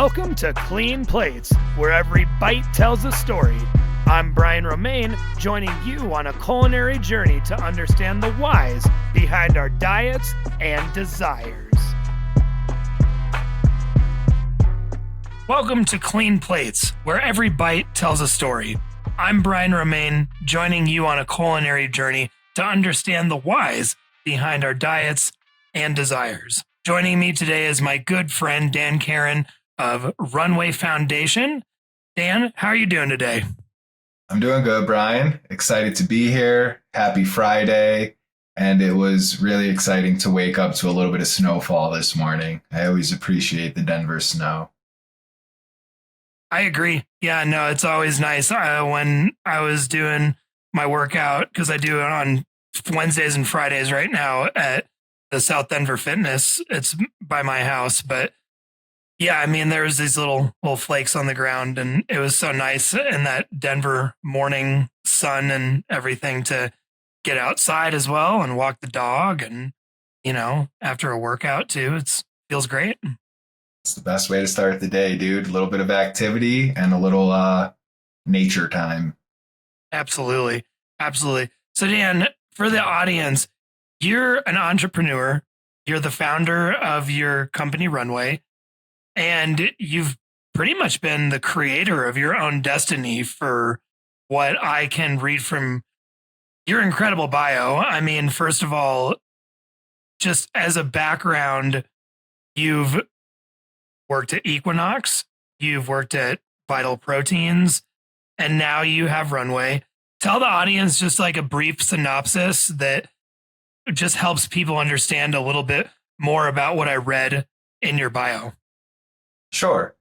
Welcome to Clean Plates, where every bite tells a story. I'm Brian Romaine, joining you on a culinary journey to understand the whys behind our diets and desires. Welcome to Clean Plates, where every bite tells a story. I'm Brian Romaine, joining you on a culinary journey to understand the whys behind our diets and desires. Joining me today is my good friend, Dan Caron of Runway Foundation. Dan, how are you doing today? I'm doing good, Brian. Excited to be here. Happy Friday. And it was really exciting to wake up to a little bit of snowfall this morning. I always appreciate the Denver snow. I agree. Yeah, no, it's always nice. When I was doing my workout, because I do it on Wednesdays and Fridays right now at the South Denver Fitness. It's by my house, but yeah, I mean, there was these little flakes on the ground, and it was so nice in that Denver morning sun and everything to get outside as well and walk the dog. And, you know, after a workout too, it feels great. It's the best way to start the day, dude. A little bit of activity and a little nature time. Absolutely. Absolutely. So Dan, for the audience, you're an entrepreneur. You're the founder of your company, Runway. And you've pretty much been the creator of your own destiny for what I can read from your incredible bio. I mean, first of all, just as a background, you've worked at Equinox, you've worked at Vital Proteins, and now you have Runway. Tell the audience just like a brief synopsis that just helps people understand a little bit more about what I read in your bio. Sure.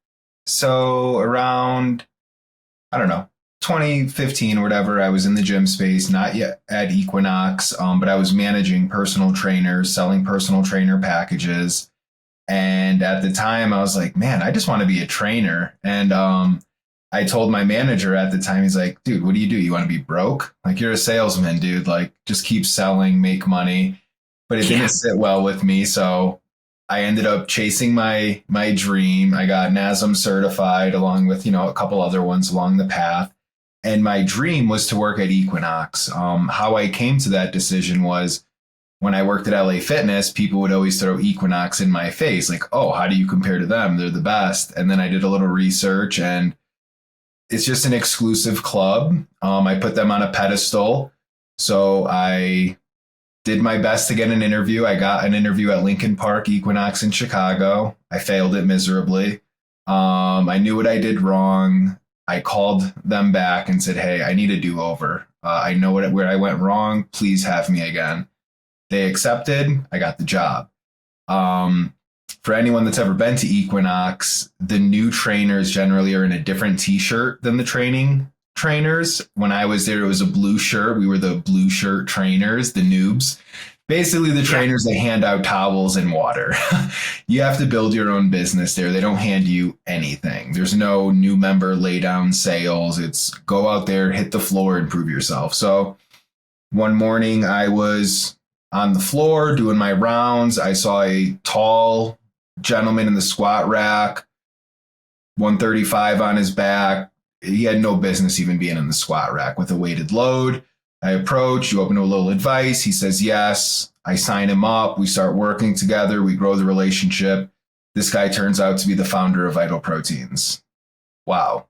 So around, 2015 or whatever, I was in the gym space, not yet at Equinox, but I was managing personal trainers, selling personal trainer packages. And at the time I was like, man, I just want to be a trainer. And I told my manager at the time, he's like, dude, what do? You want to be broke? Like, you're a salesman, dude. Like, just keep selling, make money. But it didn't sit well with me. So I ended up chasing my dream. I got NASM certified along with, a couple other ones along the path. And my dream was to work at Equinox. How I came to that decision was when I worked at LA Fitness, people would always throw Equinox in my face. Like, oh, how do you compare to them? They're the best. And then I did a little research, and it's just an exclusive club. I put them on a pedestal. So I did my best to get an interview. I got an interview at Lincoln Park Equinox in Chicago. I failed it miserably. I knew what I did wrong. I called them back and said, hey, I need a do-over. I know where I went wrong. Please have me again. They accepted. I got the job. For anyone that's ever been to Equinox, the new trainers generally are in a different t-shirt than the training trainers. When I was there, it was a blue shirt. We were the blue shirt trainers, the noobs. Basically, the trainers, they hand out towels and water. You have to build your own business there. They don't hand you anything. There's no new member lay down sales. It's go out there, hit the floor, and prove yourself. So one morning I was on the floor doing my rounds. I saw a tall gentleman in the squat rack, 135 on his back. He had no business even being in the squat rack with a weighted load. I approach, you open to a little advice. He says yes. I sign him up. We start working together. We grow the relationship. This guy turns out to be the founder of Vital Proteins. Wow.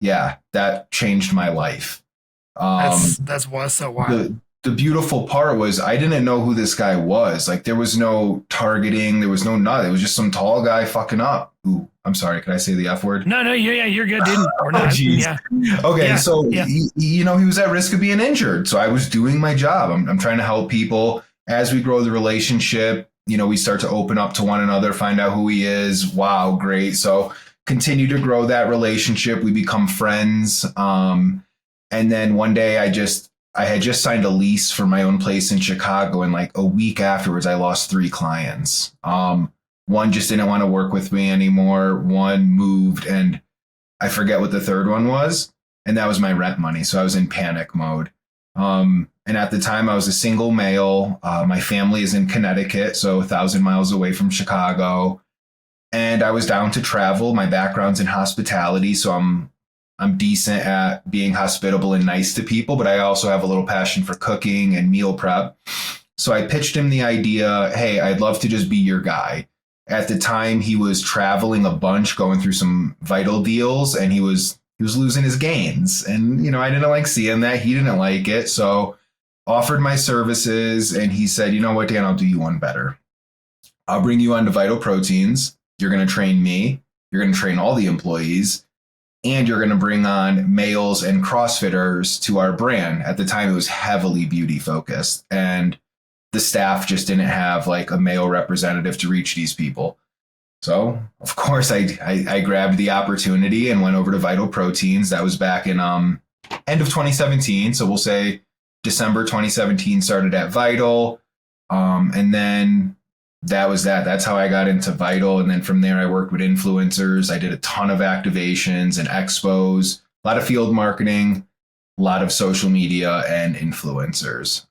Yeah, that changed my life. That's what's so wild. The beautiful part was I didn't know who this guy was. Like, there was no targeting. There was no nut. It was just some tall guy fucking up. Ooh, I'm sorry. Can I say the F word? No, you're good, dude. Or not. Yeah. Okay, yeah, so he was at risk of being injured. So I was doing my job. I'm trying to help people. As we grow the relationship, we start to open up to one another, find out who he is. Wow, great. So continue to grow that relationship. We become friends. And then one day I had just signed a lease for my own place in Chicago, and like a week afterwards, I lost 3 clients. One just didn't want to work with me anymore. One moved, and I forget what the third one was. And that was my rent money. So I was in panic mode. And at the time, I was a single male. My family is in Connecticut, so 1,000 miles away from Chicago. and I was down to travel. My background's in hospitality, so I'm decent at being hospitable and nice to people, but I also have a little passion for cooking and meal prep. So I pitched him the idea, hey, I'd love to just be your guy. At the time, he was traveling a bunch, going through some vital deals, and he was losing his gains. And, I didn't like seeing that. He didn't like it. So offered my services, and he said, you know what, Dan, I'll do you one better. I'll bring you on to Vital Proteins. You're going to train me. You're going to train all the employees. And you're going to bring on males and CrossFitters to our brand. At the time, it was heavily beauty focused. And the staff just didn't have like a male representative to reach these people. So, of course, I grabbed the opportunity and went over to Vital Proteins. That was back in end of 2017. So we'll say December 2017 started at Vital. And then that was that. That's how I got into Vital. And then from there, I worked with influencers. I did a ton of activations and expos, a lot of field marketing, a lot of social media and influencers.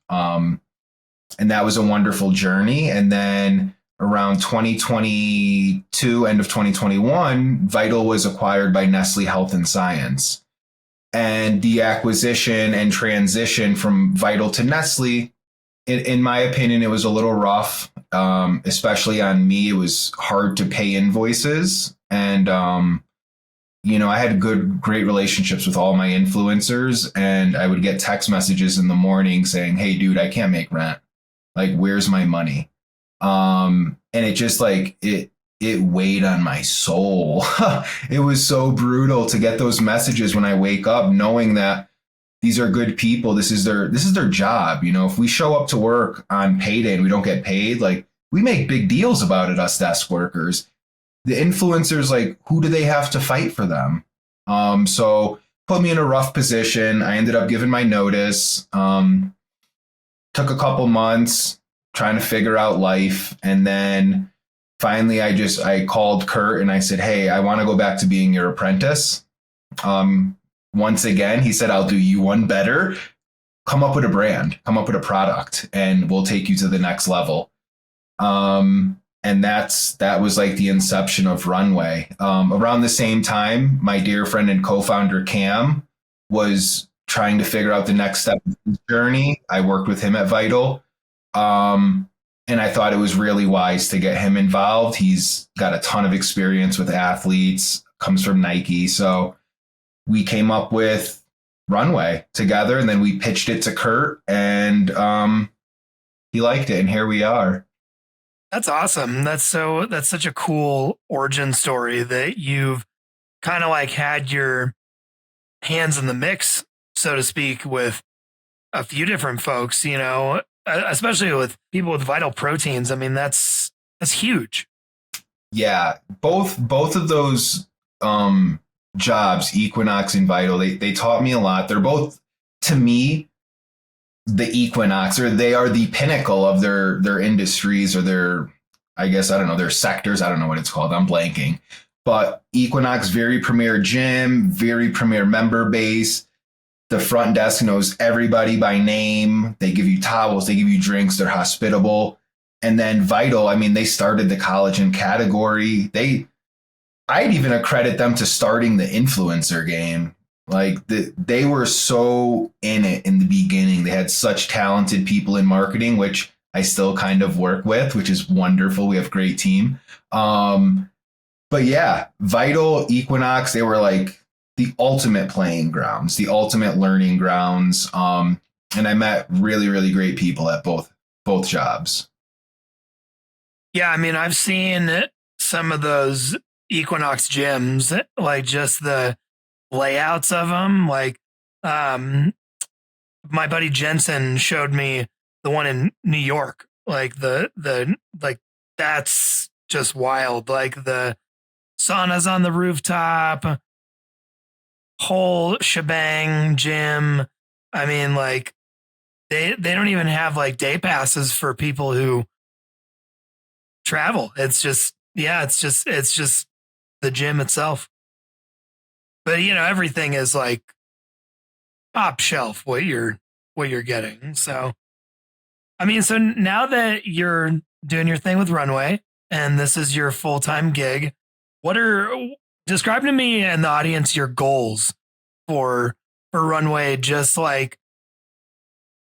And that was a wonderful journey. And then around 2022, end of 2021, Vital was acquired by Nestle Health and Science. And the acquisition and transition from Vital to Nestle, in my opinion, it was a little rough, especially on me. It was hard to pay invoices. And, I had great relationships with all my influencers. And I would get text messages in the morning saying, hey, dude, I can't make rent. Like, where's my money? And it just like, it weighed on my soul. It was so brutal to get those messages when I wake up, knowing that these are good people. This is their job. If we show up to work on payday and we don't get paid, like, we make big deals about it, us desk workers. The influencers, like, who do they have to fight for them? So put me in a rough position. I ended up giving my notice. Took a couple months trying to figure out life. And then finally, I called Kurt and I said, hey, I want to go back to being your apprentice. Once again, he said, I'll do you one better. Come up with a brand, come up with a product, and we'll take you to the next level. And that was like the inception of Runway. Around the same time, my dear friend and co-founder Cam was trying to figure out the next step of his journey. I worked with him at Vital. And I thought it was really wise to get him involved. He's got a ton of experience with athletes, comes from Nike. So we came up with Runway together, and then we pitched it to Kurt, and he liked it, and here we are. That's awesome. That's such a cool origin story that you've kind of like had your hands in the mix, so to speak, with a few different folks, especially with people with Vital Proteins. I mean, that's huge. Yeah, both of those jobs, Equinox and Vital, they taught me a lot. They're both, to me, the Equinox, or they are the pinnacle of their industries, or their, I guess, I don't know, their sectors. I don't know what it's called. I'm blanking. But Equinox, very premier gym, very premier member base. The front desk knows everybody by name. They give you towels, they give you drinks, they're hospitable. And then Vital, I mean, they started the collagen category. I'd even accredit them to starting the influencer game. Like, they were so in it in the beginning. They had such talented people in marketing, which I still kind of work with, which is wonderful. We have a great team. But yeah, Vital, Equinox, they were like the ultimate playing grounds, the ultimate learning grounds. And I met really, really great people at both jobs. Yeah, I mean, I've seen some of those Equinox gyms, like just the layouts of them. Like, my buddy Jensen showed me the one in New York. Like like, that's just wild. Like, the saunas on the rooftop, whole shebang gym. I mean, like, they don't even have like day passes for people who travel. It's just the gym itself. But everything is like top shelf what you're getting. So I mean, so now that you're doing your thing with Runway and this is your full-time gig. Describe to me and the audience your goals for Runway. Just like,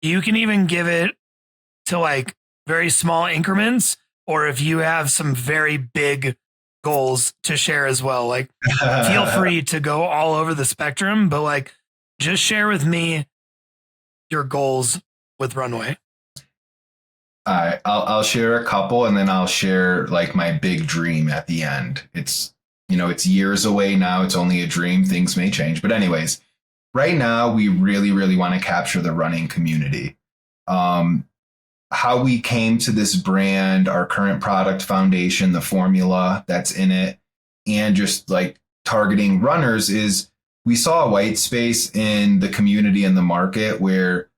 you can even give it to like very small increments, or if you have some very big goals to share as well, like feel free to go all over the spectrum, but like just share with me your goals with Runway. All right, I'll share a couple, and then I'll share like my big dream at the end. It's years away now. It's only a dream. Things may change, but anyways, right now we really, really want to capture the running community. How we came to this brand, our current product foundation, the formula that's in it, and just like targeting runners, is we saw a white space in the community and the market where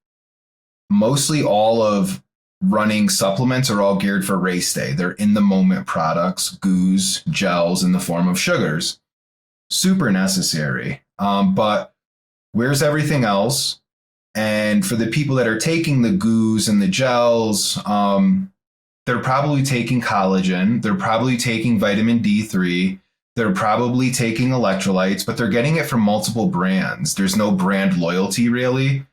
mostly all of running supplements are all geared for race day. They're in the moment products, goos, gels in the form of sugars. Super necessary. But where's everything else? And for the people that are taking the goos and the gels, they're probably taking collagen. They're probably taking vitamin D3. They're probably taking electrolytes, but they're getting it from multiple brands. There's no brand loyalty, really.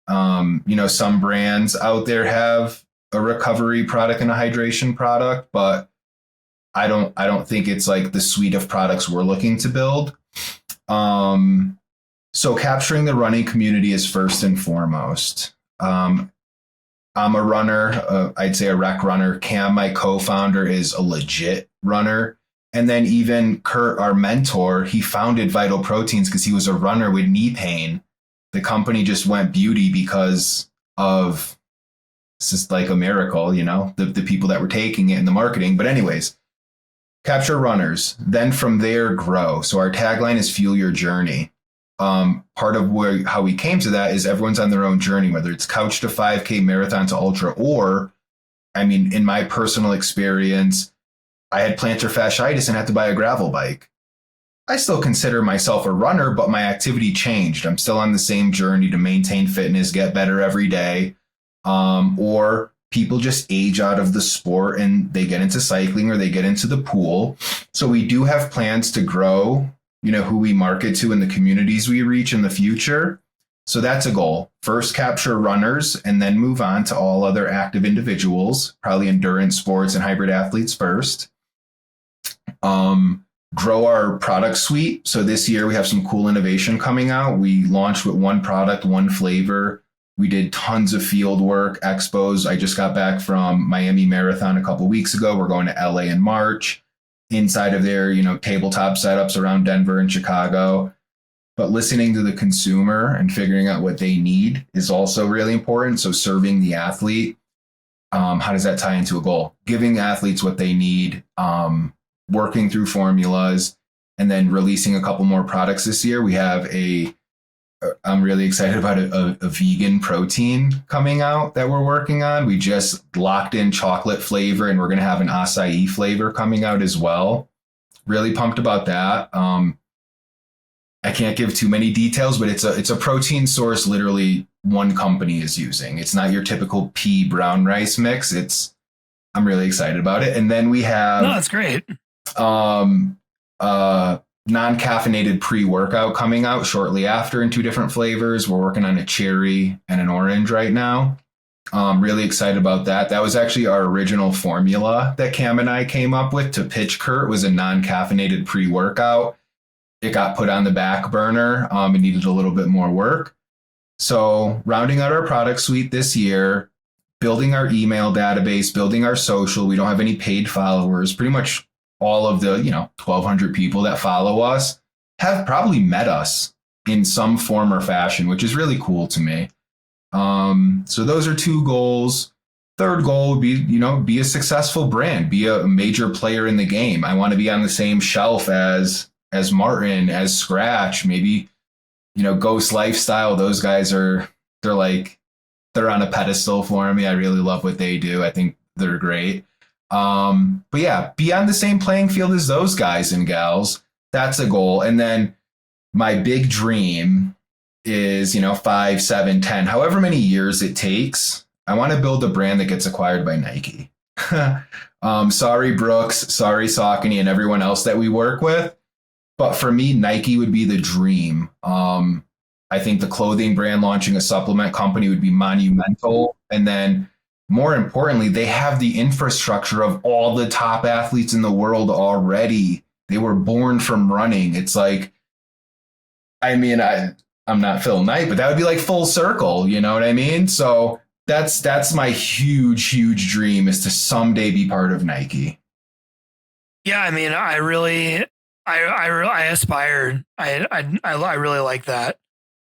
Some brands out there have a recovery product and a hydration product, but I don't think it's like the suite of products we're looking to build. So capturing the running community is first and foremost. I'm a runner. I'd say a rec runner. Cam, my co-founder, is a legit runner. And then even Kurt, our mentor, he founded Vital Proteins because he was a runner with knee pain. The company just went beauty because of, it's just like a miracle, the people that were taking it and the marketing. But anyways, capture runners. Then from there, grow. So our tagline is fuel your journey. Part of how we came to that is everyone's on their own journey, whether it's couch to 5K, marathon to ultra, or, in my personal experience, I had plantar fasciitis and had to buy a gravel bike. I still consider myself a runner, but my activity changed. I'm still on the same journey to maintain fitness, get better every day. Or people just age out of the sport and they get into cycling or they get into the pool. So we do have plans to grow, who we market to and the communities we reach in the future. So that's a goal. First, capture runners and then move on to all other active individuals, probably endurance sports and hybrid athletes first. Grow our product suite. So this year we have some cool innovation coming out. We launched with one product, one flavor. We did tons of field work, expos. I just got back from Miami Marathon a couple weeks ago. We're going to LA in March. Inside of there, tabletop setups around Denver and Chicago. But listening to the consumer and figuring out what they need is also really important. So serving the athlete, how does that tie into a goal? Giving athletes what they need, working through formulas, and then releasing a couple more products this year. We have I'm really excited about a vegan protein coming out that we're working on. We just locked in chocolate flavor, and we're going to have an acai flavor coming out as well. Really pumped about that. I can't give too many details, but it's a protein source literally one company is using. It's not your typical pea brown rice mix. I'm really excited about it. And then we have no, that's great. Non-caffeinated pre-workout coming out shortly after in two different flavors. We're working on a cherry and an orange right now. Really excited about that. That was actually our original formula that Cam and I came up with to pitch Kurt, was a non-caffeinated pre-workout. It got put on the back burner. It needed a little bit more work. So rounding out our product suite this year, building our email database, building our social. We don't have any paid followers. Pretty much all of the 1,200 people that follow us have probably met us in some form or fashion, which is really cool to me. So those are two goals. Third goal would be, be a successful brand, be a major player in the game. I want to be on the same shelf as Martin, as Scratch, maybe, Ghost Lifestyle. Those guys they're on a pedestal for me. I really love what they do. I think they're great. But yeah, be on the same playing field as those guys and gals. That's a goal. And then my big dream is, 5, 7, 10, however many years it takes. I want to build a brand that gets acquired by Nike. Sorry, Brooks. Sorry, Saucony, and everyone else that we work with. But for me, Nike would be the dream. I think the clothing brand launching a supplement company would be monumental. And then more importantly, they have the infrastructure of all the top athletes in the world already. They were born from running. It's like, I mean, I'm not Phil Knight, but that would be like full circle. You know what I mean? So that's my huge dream, is to someday be part of Nike. Yeah, I mean, I aspire. I really like that.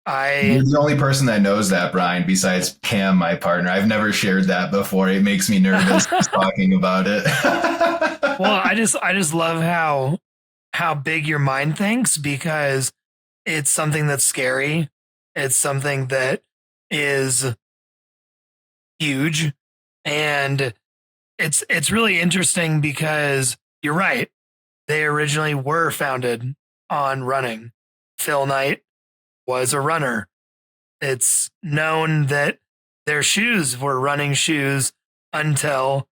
You're the only person that knows that, Brian, besides Cam, my partner. I've never shared that before. It makes me nervous just talking about it. Well, I just love how big your mind thinks, because it's something that's scary. It's something that is huge, and it's really interesting because you're right. They originally were founded on running. Phil Knight was a runner. It's known that their shoes were running shoes until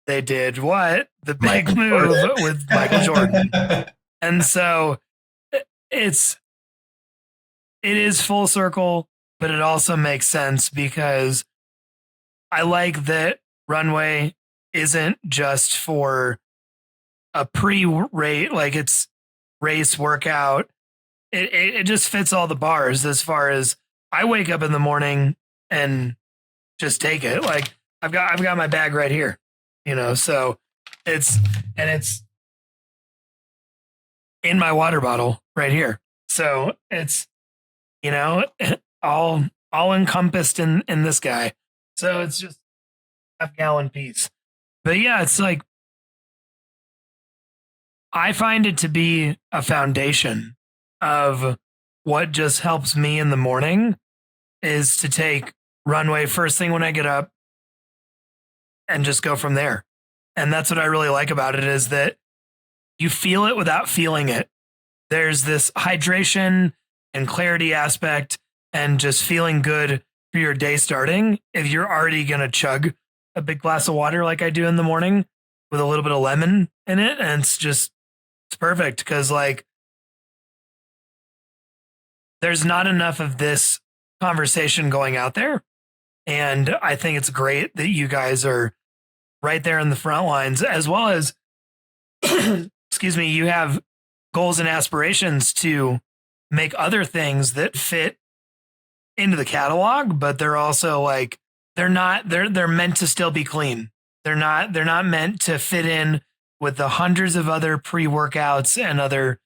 they did what? The big move with Michael Jordan. And so it is full circle, but it also makes sense because I like that Runway isn't just for a pre-rate, like it's race workout. It just fits all the bars as far as I wake up in the morning and just take it. Like I've got my bag right here, so it's in my water bottle right here. So it's, all encompassed in this guy. So it's just a half-gallon piece. But yeah, it's like, I find it to be a foundation of what just helps me in the morning is to take Runway first thing when I get up and just go from there. And that's what I really like about it, is that you feel it without feeling it. There's this hydration and clarity aspect and just feeling good for your day starting. If you're already going to chug a big glass of water like I do in the morning with a little bit of lemon in it, and it's perfect, because like there's not enough of this conversation going out there. And I think it's great that you guys are right there in the front lines, as well as, excuse me, you have goals and aspirations to make other things that fit into the catalog, but they're also like, they're meant to still be clean. They're not meant to fit in with the hundreds of other pre-workouts and other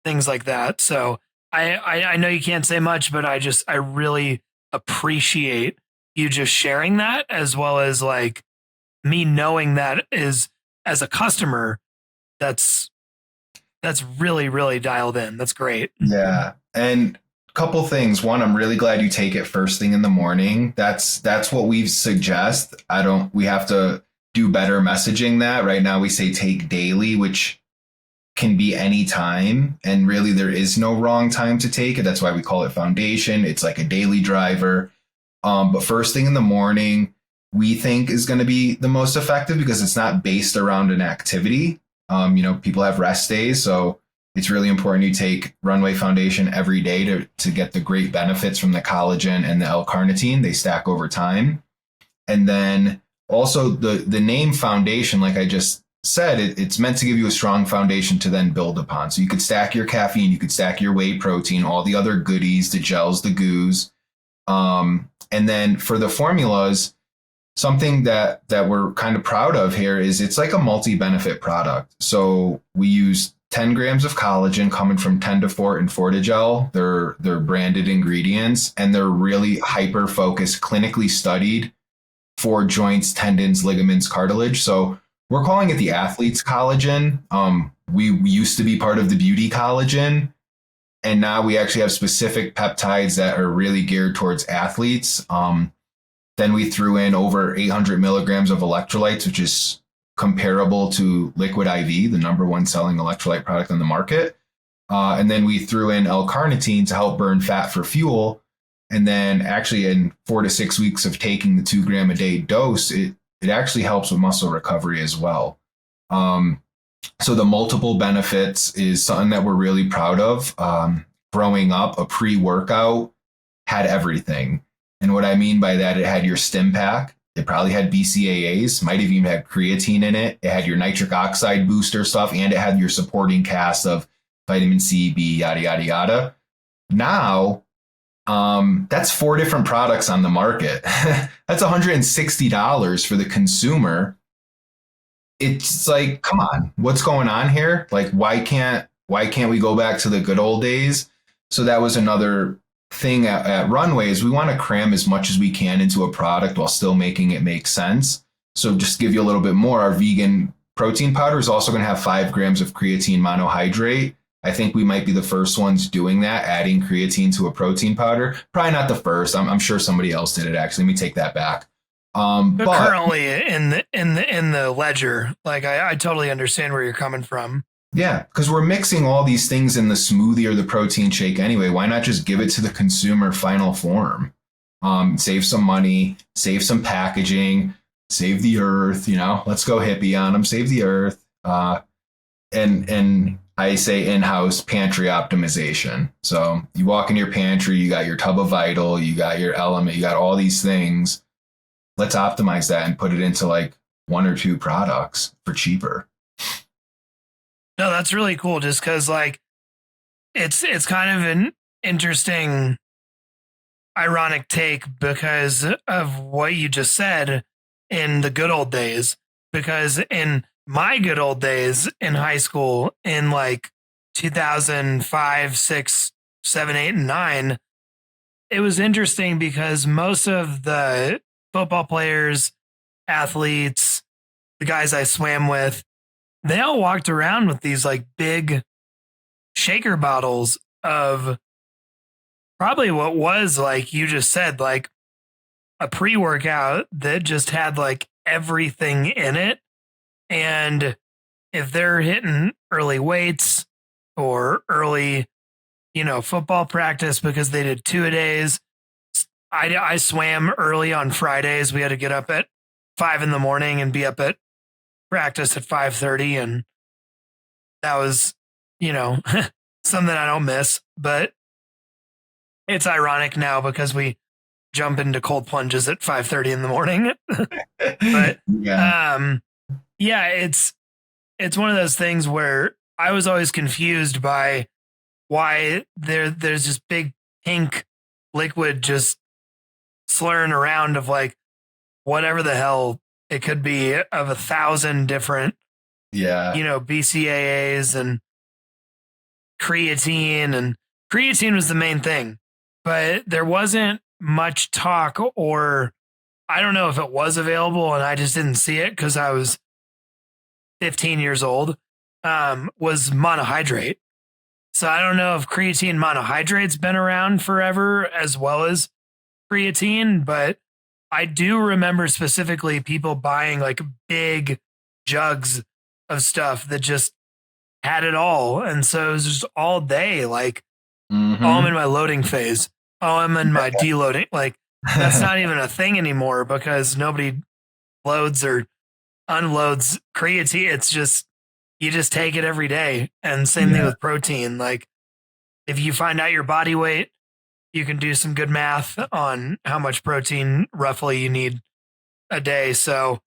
things like that. So I know you can't say much, but I really appreciate you just sharing that, as well as like me knowing that is, as a customer, that's really, really dialed in. That's great. Yeah. And a couple things. One, I'm really glad you take it first thing in the morning. That's what we suggest. We have to do better messaging that. Right now we say take daily, which can be any time. And really there is no wrong time to take it. That's why we call it foundation. It's like a daily driver. But first thing in the morning, we think is going to be the most effective because it's not based around an activity. People have rest days. So it's really important you take Runway Foundation every day to get the great benefits from the collagen and the L-carnitine. They stack over time. And then also the name foundation, like I just said, it's meant to give you a strong foundation to then build upon. So you could stack your caffeine, you could stack your whey protein, all the other goodies, the gels, the goos. And then for the formulas, something that we're kind of proud of here is it's like a multi-benefit product. So we use 10 grams of collagen coming from 10 to 4 and Fortigel. They're branded ingredients, and they're really hyper-focused, clinically studied for joints, tendons, ligaments, cartilage. So we're calling it the athlete's collagen. We used to be part of the beauty collagen, and now we actually have specific peptides that are really geared towards athletes. Then we threw in over 800 milligrams of electrolytes, which is comparable to Liquid IV, the number one selling electrolyte product on the market. And then we threw in L-carnitine to help burn fat for fuel. And then actually in 4 to 6 weeks of taking the 2 gram a day dose, it it actually helps with muscle recovery as well. So the multiple benefits is something that we're really proud of. Growing up, a pre-workout had everything. And what I mean by that, it had your stim pack. It probably had BCAAs, might have even had creatine in it. It had your nitric oxide booster stuff, and it had your supporting cast of vitamin C, B, yada, yada, yada. Now, that's 4 different products on the market. That's $160 for the consumer. It's like, come on, what's going on here? Like, why can't we go back to the good old days? So that was another thing at Runway, is we want to cram as much as we can into a product while still making it make sense. So just to give you a little bit more, our vegan protein powder is also going to have 5 grams of creatine monohydrate. I think we might be the first ones doing that, adding creatine to a protein powder. Probably not the first. I'm sure somebody else did it, actually. Let me take that back. But currently in the ledger, like I totally understand where you're coming from. Yeah, because we're mixing all these things in the smoothie or the protein shake anyway. Why not just give it to the consumer final form? Save some money, save some packaging, save the earth. Let's go hippie on them. Save the earth. And I say in-house pantry optimization. So you walk in your pantry, you got your tub of Vital, you got your Element, you got all these things. Let's optimize that and put it into like 1 or 2 products for cheaper. No, that's really cool. Just because like it's kind of an interesting, ironic take because of what you just said in the good old days. Because in my good old days in high school in like 2005, 6, 7, 8, and 9, it was interesting because most of the football players, athletes, the guys I swam with, they all walked around with these like big shaker bottles of probably what was, like you just said, like a pre-workout that just had like everything in it. And if they're hitting early weights or early, football practice because they did 2-a-days, I swam early on Fridays. We had to get up at 5 a.m. and be up at practice at 5:30, and that was, something I don't miss. But it's ironic now because we jump into cold plunges at 5:30 in the morning. But yeah, it's one of those things where I was always confused by why there's this big pink liquid just slurring around of like whatever the hell it could be of 1,000 different, BCAAs and creatine was the main thing, but there wasn't much talk, or I don't know if it was available and I just didn't see it because I was 15 years old, was monohydrate. So I don't know if creatine monohydrate's been around forever as well as creatine, but I do remember specifically people buying like big jugs of stuff that just had it all. And so it was just all day, like, oh, I'm in my loading phase. Oh, I'm in my deloading. Like, that's not even a thing anymore because nobody loads or unloads creatine. It's just, you just take it every day. And same thing with protein. Like, if you find out your body weight, you can do some good math on how much protein roughly you need a day. So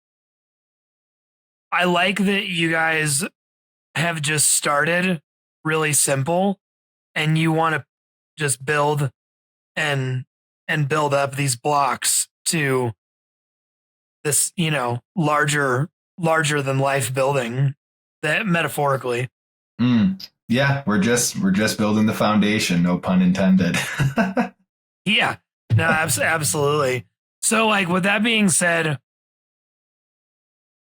I like that you guys have just started really simple and you want to just build and build up these blocks to this, larger than life building, that metaphorically. Yeah, we're just building the foundation, no pun intended. Yeah, no, absolutely. So, like, with that being said,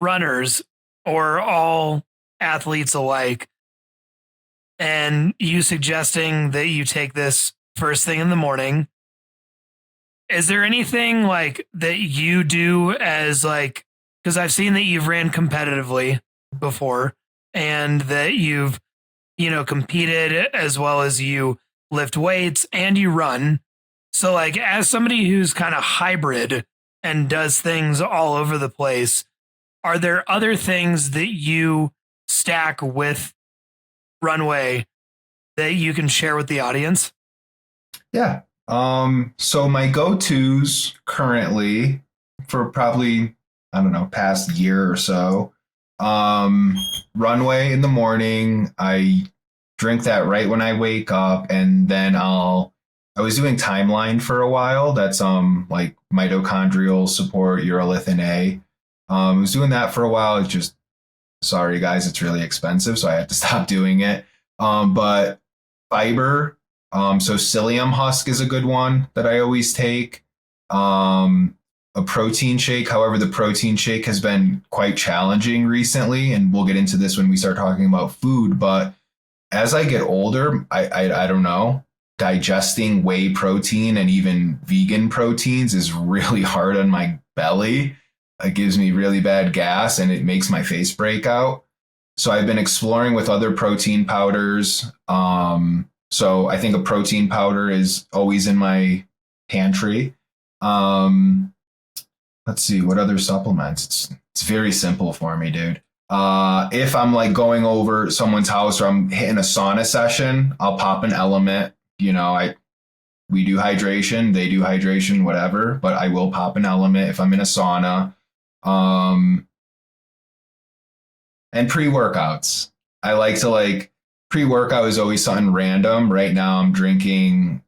runners or all athletes alike, and you suggesting that you take this first thing in the morning, is there anything like that you do as like, because I've seen that you've ran competitively before and that you've competed as well as you lift weights and you run. So like as somebody who's kind of hybrid and does things all over the place. Are there other things that you stack with Runway that you can share with the audience? Yeah. So my go-tos currently for probably, I don't know, past year or so, Runway in the morning. I drink that right when I wake up, and then I was doing Timeline for a while. That's like mitochondrial support, urolithin A. I was doing that for a while. It's just, sorry guys, it's really expensive, so I had to stop doing it. But fiber, so psyllium husk is a good one that I always take. A protein shake. However, the protein shake has been quite challenging recently, and we'll get into this when we start talking about food. But as I get older, I don't know, digesting whey protein and even vegan proteins is really hard on my belly. It gives me really bad gas and it makes my face break out. So I've been exploring with other protein powders. So I think a protein powder is always in my pantry. Let's see, what other supplements? It's very simple for me, dude. If I'm like going over someone's house or I'm hitting a sauna session, I'll pop an element. We do hydration, they do hydration, whatever, but I will pop an element if I'm in a sauna. And pre-workouts. I like to pre-workout is always something random. Right now I'm drinking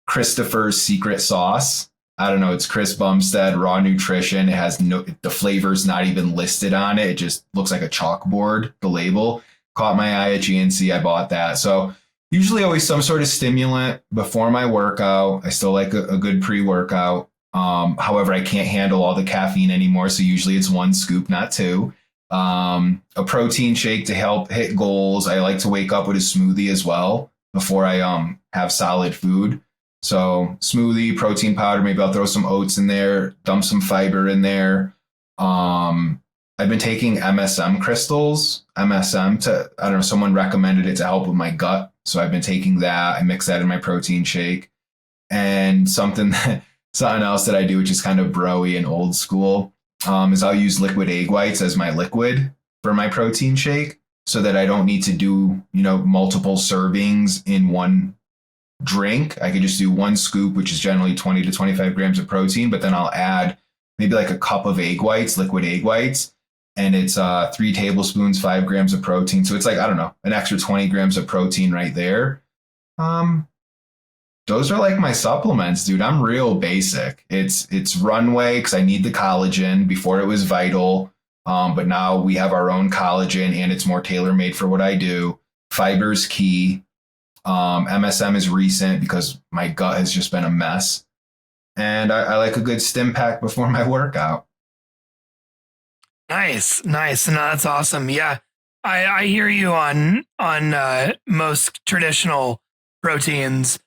Christopher's Secret Sauce. I don't know. It's Chris Bumstead Raw Nutrition. It has the flavor's not even listed on it. It just looks like a chalkboard, the label. Caught my eye at GNC. I bought that. So usually always some sort of stimulant before my workout. I still like a good pre-workout. However, I can't handle all the caffeine anymore. So usually it's one scoop, not two. A protein shake to help hit goals. I like to wake up with a smoothie as well before I have solid food. So smoothie, protein powder, maybe I'll throw some oats in there, dump some fiber in there. I've been taking MSM crystals, MSM I don't know, someone recommended it to help with my gut. So I've been taking that. I mix that in my protein shake. And something else that I do, which is kind of bro-y and old school, is I'll use liquid egg whites as my liquid for my protein shake so that I don't need to do, multiple servings in one drink. I could just do one scoop, which is generally 20 to 25 grams of protein, but then I'll add maybe like a cup of egg whites, liquid egg whites, and it's 3 tablespoons, 5 grams of protein. So it's like, I don't know, an extra 20 grams of protein right there. Those are like my supplements, dude. I'm real basic. It's Runway because I need the collagen. Before it was Vital, but now we have our own collagen and it's more tailor-made for what I do. Fiber's key. MSM is recent because my gut has just been a mess. And I like a good stim pack before my workout. Nice. No, that's awesome. Yeah. I hear you on most traditional proteins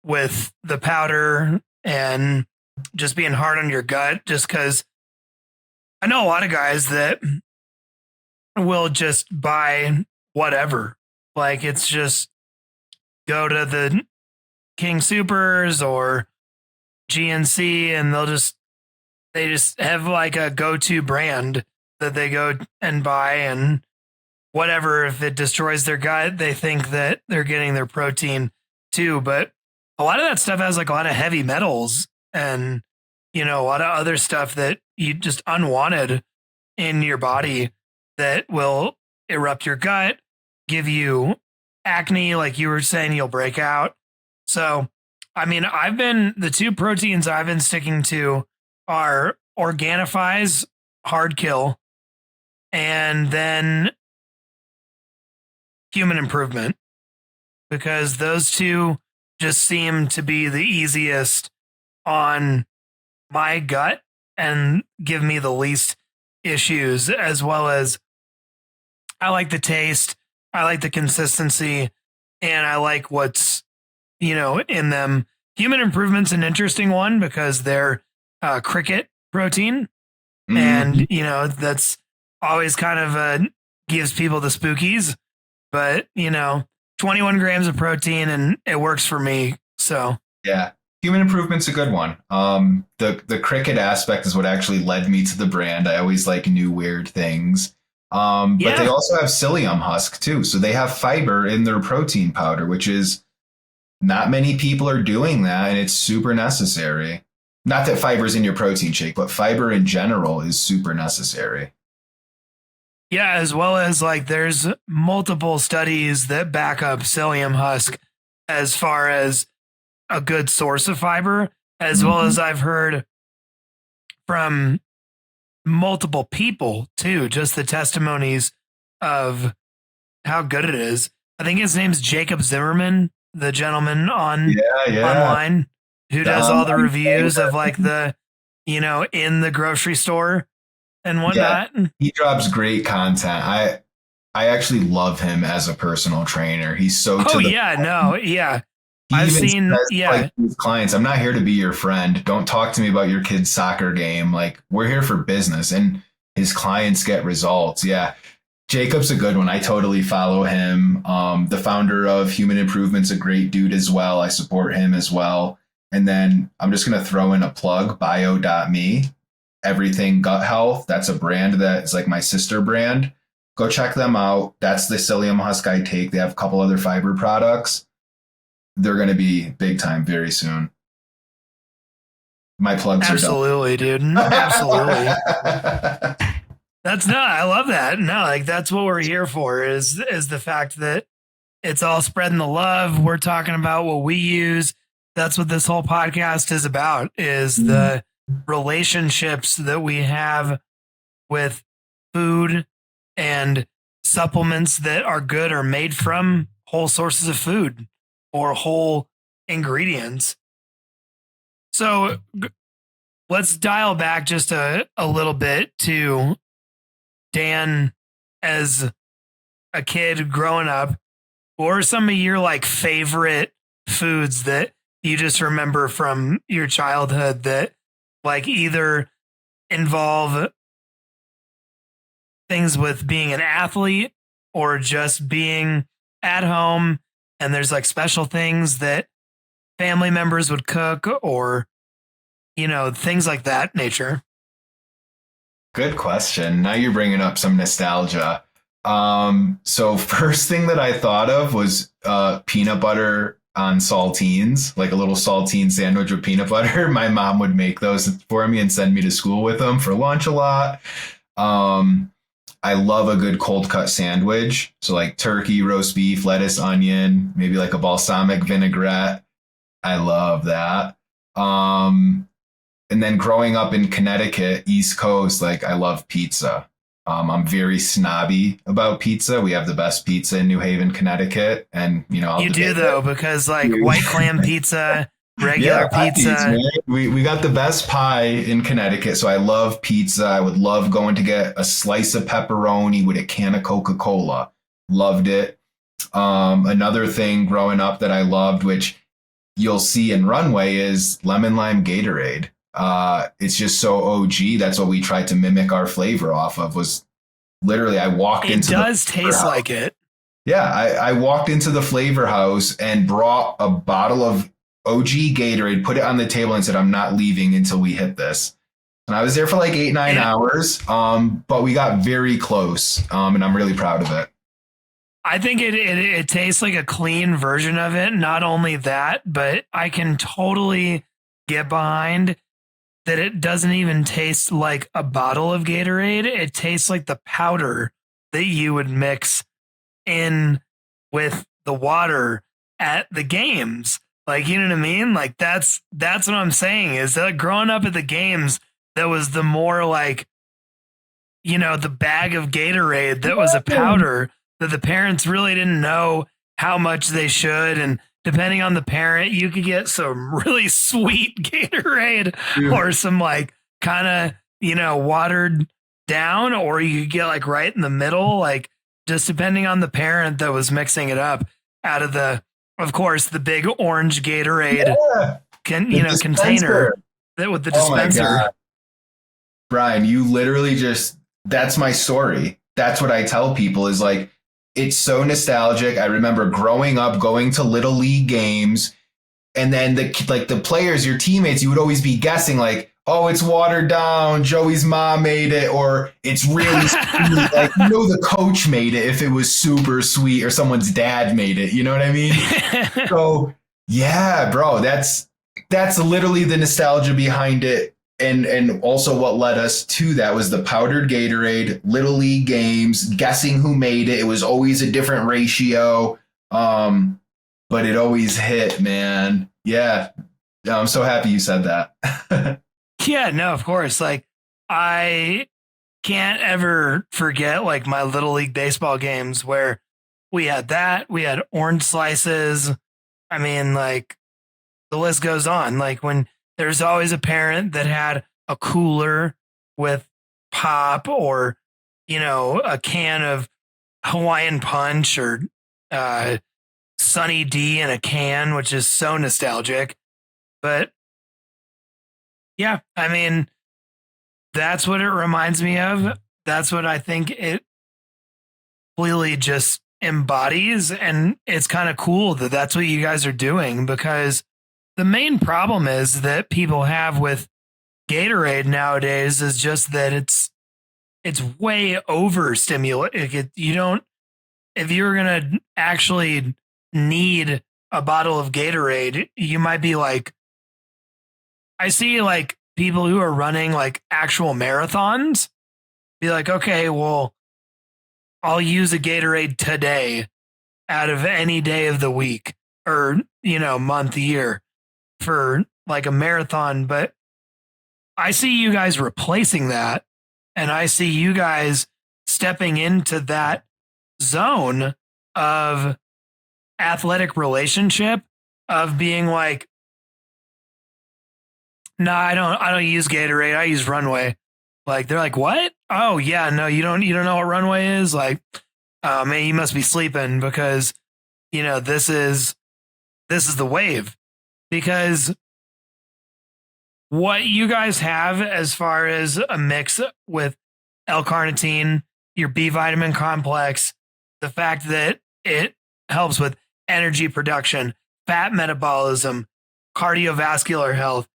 with the powder and just being hard on your gut, just because I know a lot of guys that will just buy whatever. Like it's just go to the King Supers or GNC and they just have like a go-to brand that they go and buy, and whatever, if it destroys their gut, they think that they're getting their protein too. But a lot of that stuff has like a lot of heavy metals and, a lot of other stuff that you just unwanted in your body that will erupt your gut, give you acne, like you were saying, you'll break out. So, I mean, the 2 proteins I've been sticking to are Organifi's Hard Kill and then Human Improvement, because those 2 just seem to be the easiest on my gut and give me the least issues, as well as I like the taste, I like the consistency, and I like what's, in them. Human Improvement's an interesting one because they're cricket protein. Mm-hmm. And, that's always kind of gives people the spookies. But, 21 grams of protein and it works for me. So, yeah. Human improvement's a good one. The cricket aspect is what actually led me to the brand. I always like new weird things. But they Yeah. also have psyllium husk too. So they have fiber in their protein powder, which is not many people are doing that, and it's super necessary. Not that fiber's in your protein shake, but fiber in general is super necessary. Yeah, as well as like there's multiple studies that back up psyllium husk as far as a good source of fiber, as well Mhm. as I've heard from multiple people too, just the testimonies of how good it is. I think his name's Jacob Zimmerman, the gentleman on Yeah, yeah. online who The does all the online reviews gamer. of like the, in the grocery store and Yeah, whatnot. he drops great content. I actually love him as a personal trainer. He's so Oh to the yeah, no, yeah. He I've even seen, says like yeah, to his clients, I'm not here to be your friend. Don't talk to me about your kid's soccer game. Like we're here for business, and his clients get results. Yeah. Jacob's a good one. I totally follow him. The founder of Human Improvement's a great dude as well. I support him as well. And then I'm just going to throw in a plug, bio.me, everything gut health. That's a brand that is like my sister brand. Go check them out. That's the psyllium husk I take. They have a couple other fiber products. They're going to be big time very soon. My plugs are done. absolutely, dude. Absolutely. That's no, I love that. No, like that's what we're here for is the fact that it's all spreading the love. We're talking about what we use. That's what this whole podcast is about, is the relationships that we have with food and supplements that are good or made from whole sources of food or whole ingredients. So let's dial back just a little bit to Dan as a kid growing up. What are some of your like favorite foods that you just remember from your childhood that like either involve things with being an athlete or just being at home and there's like special things that family members would cook or things like that nature? Good question. Now you're bringing up some nostalgia. So first thing that I thought of was peanut butter on saltines, like a little saltine sandwich with peanut butter. My mom would make those for me and send me to school with them for lunch a lot. Um, I love a good cold cut sandwich. So like turkey, roast beef, lettuce, onion, maybe like a balsamic vinaigrette. I love that. Um, and then growing up in Connecticut, East Coast, like I love pizza. I'm very snobby about pizza. We have the best pizza in New Haven, Connecticut, and I'll You do debate though, it. because like Dude. white clam pizza, Yeah, regular pies, pizza. man. We got the best pie in Connecticut, so I love pizza. I would love going to get a slice of pepperoni with a can of Coca-Cola. Loved it. Another thing growing up that I loved, which you'll see in Runway, is lemon lime Gatorade. It's just so OG. That's what we tried to mimic our flavor off of. Was literally I walked It into the does flavor taste house. like it. Yeah, I walked into the flavor house and brought a bottle of OG Gatorade, put it on the table, and said, "I'm not leaving until we hit this." And I was there for like 8, 9 hours, but we got very close, and I'm really proud of it. I think it tastes like a clean version of it. Not only that, but I can totally get behind that it doesn't even taste like a bottle of Gatorade. It tastes like the powder that you would mix in with the water at the games. Like, you know what I mean? Like that's what I'm saying is that growing up at the games, that was the more like, the bag of Gatorade that was a powder that the parents really didn't know how much they should. And depending on the parent, you could get some really sweet Gatorade or some like kind of, watered down, or you could get like right in the middle, like just depending on the parent that was mixing it up out of of course, the big orange Gatorade Yeah, the container dispenser. that with the Oh my dispenser. god, Brian, you literally just that's my story. That's what I tell people is like it's so nostalgic. I remember growing up going to little league games. And then the players, your teammates, you would always be guessing like, oh, it's watered down. Joey's mom made it, or it's really sweet. Like, the coach made it if it was super sweet, or someone's dad made it. You know what I mean? So yeah, bro, that's literally the nostalgia behind it. And also what led us to that was the powdered Gatorade, Little League games, guessing who made it. It was always a different ratio. But it always hit, man. Yeah. I'm so happy you said that. Yeah, no, of course. Like, I can't ever forget like my Little League baseball games where we had orange slices. I mean, like, the list goes on. Like, when there's always a parent that had a cooler with pop, or, a can of Hawaiian Punch, or Sunny D in a can, which is so nostalgic. But yeah, I mean, that's what it reminds me of. That's what I think it completely just embodies. And it's kind of cool that that's what you guys are doing, because the main problem is that people have with Gatorade nowadays is just that it's way overstimulated. If you're going to actually need a bottle of Gatorade, you might be like, I see like people who are running like actual marathons be like, okay, well, I'll use a Gatorade today out of any day of the week, or, month, year, for like a marathon. But I see you guys replacing that, and I see you guys stepping into that zone of athletic relationship of being like, no, I don't use Gatorade. I use Runway. Like, they're like, what? Oh yeah, no, you don't know what Runway is? Like, oh man, you must be sleeping, because, this is the wave. Because what you guys have as far as a mix with L-carnitine, your B vitamin complex, the fact that it helps with energy production, fat metabolism, cardiovascular health,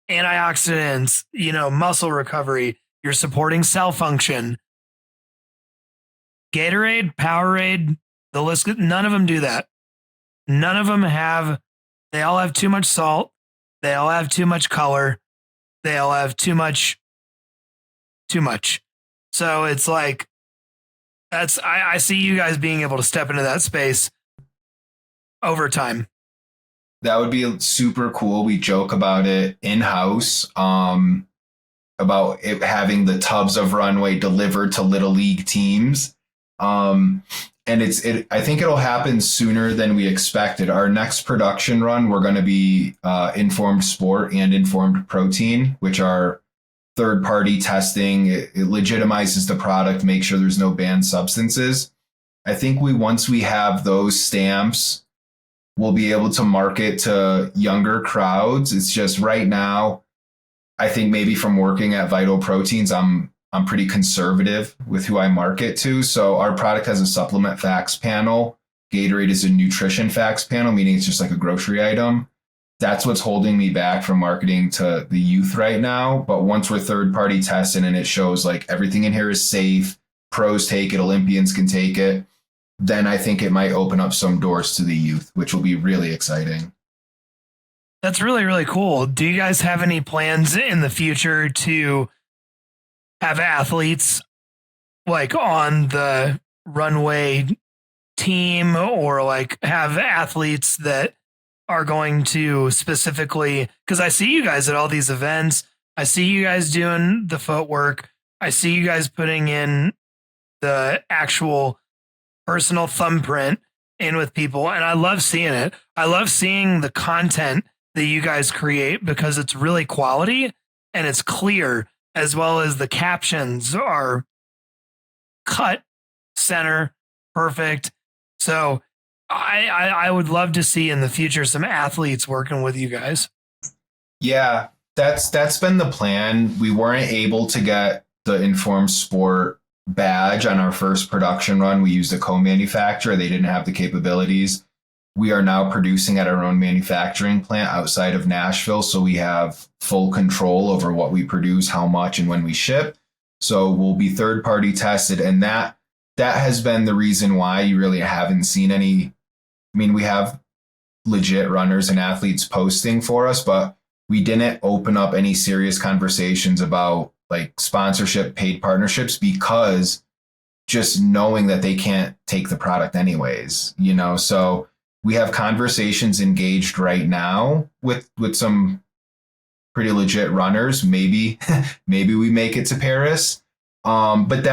antioxidants, muscle recovery, you're supporting cell function. Gatorade, Powerade, the list, none of them do that. None of them they all have too much salt. They all have too much color. They all have too much. So it's like, I see you guys being able to step into that space over time. That would be super cool. We joke about it in-house, about it having the tubs of Runway delivered to Little League teams. And I think it'll happen sooner than we expected. Our next production run, we're going to be Informed Sport and Informed Protein, which are third-party testing. It legitimizes the product, makes sure there's no banned substances. I think once we have those stamps, we'll be able to market to younger crowds. It's just right now, I think maybe from working at Vital Proteins, I'm pretty conservative with who I market to. So our product has a supplement facts panel. Gatorade is a nutrition facts panel, meaning it's just like a grocery item. That's what's holding me back from marketing to the youth right now. But once we're third-party testing and it shows like everything in here is safe, pros take it, Olympians can take it, then I think it might open up some doors to the youth, which will be really exciting. That's really, really cool. Do you guys have any plans in the future to have athletes like on the Runway team, or like have athletes that are going to specifically, because I see you guys at all these events. I see you guys doing the footwork. I see you guys putting in the actual personal thumbprint in with people. And I love seeing it. I love seeing the content that you guys create, because it's really quality and it's clear, as well as the captions are cut center, perfect. So I would love to see in the future some athletes working with you guys. Yeah, that's been the plan. We weren't able to get the Informed Sport badge on our first production run. We used a co-manufacturer. They didn't have the capabilities. we are now producing at our own manufacturing plant outside of Nashville. So we have full control over what we produce, how much, and when we ship. So we'll be third party tested. And that has been the reason why you really haven't seen any. I mean, we have legit runners and athletes posting for us, but we didn't open up any serious conversations about like sponsorship, paid partnerships, because just knowing that they can't take the product anyways, you know. So we have conversations engaged right now with some pretty legit runners. Maybe we make it to Paris. But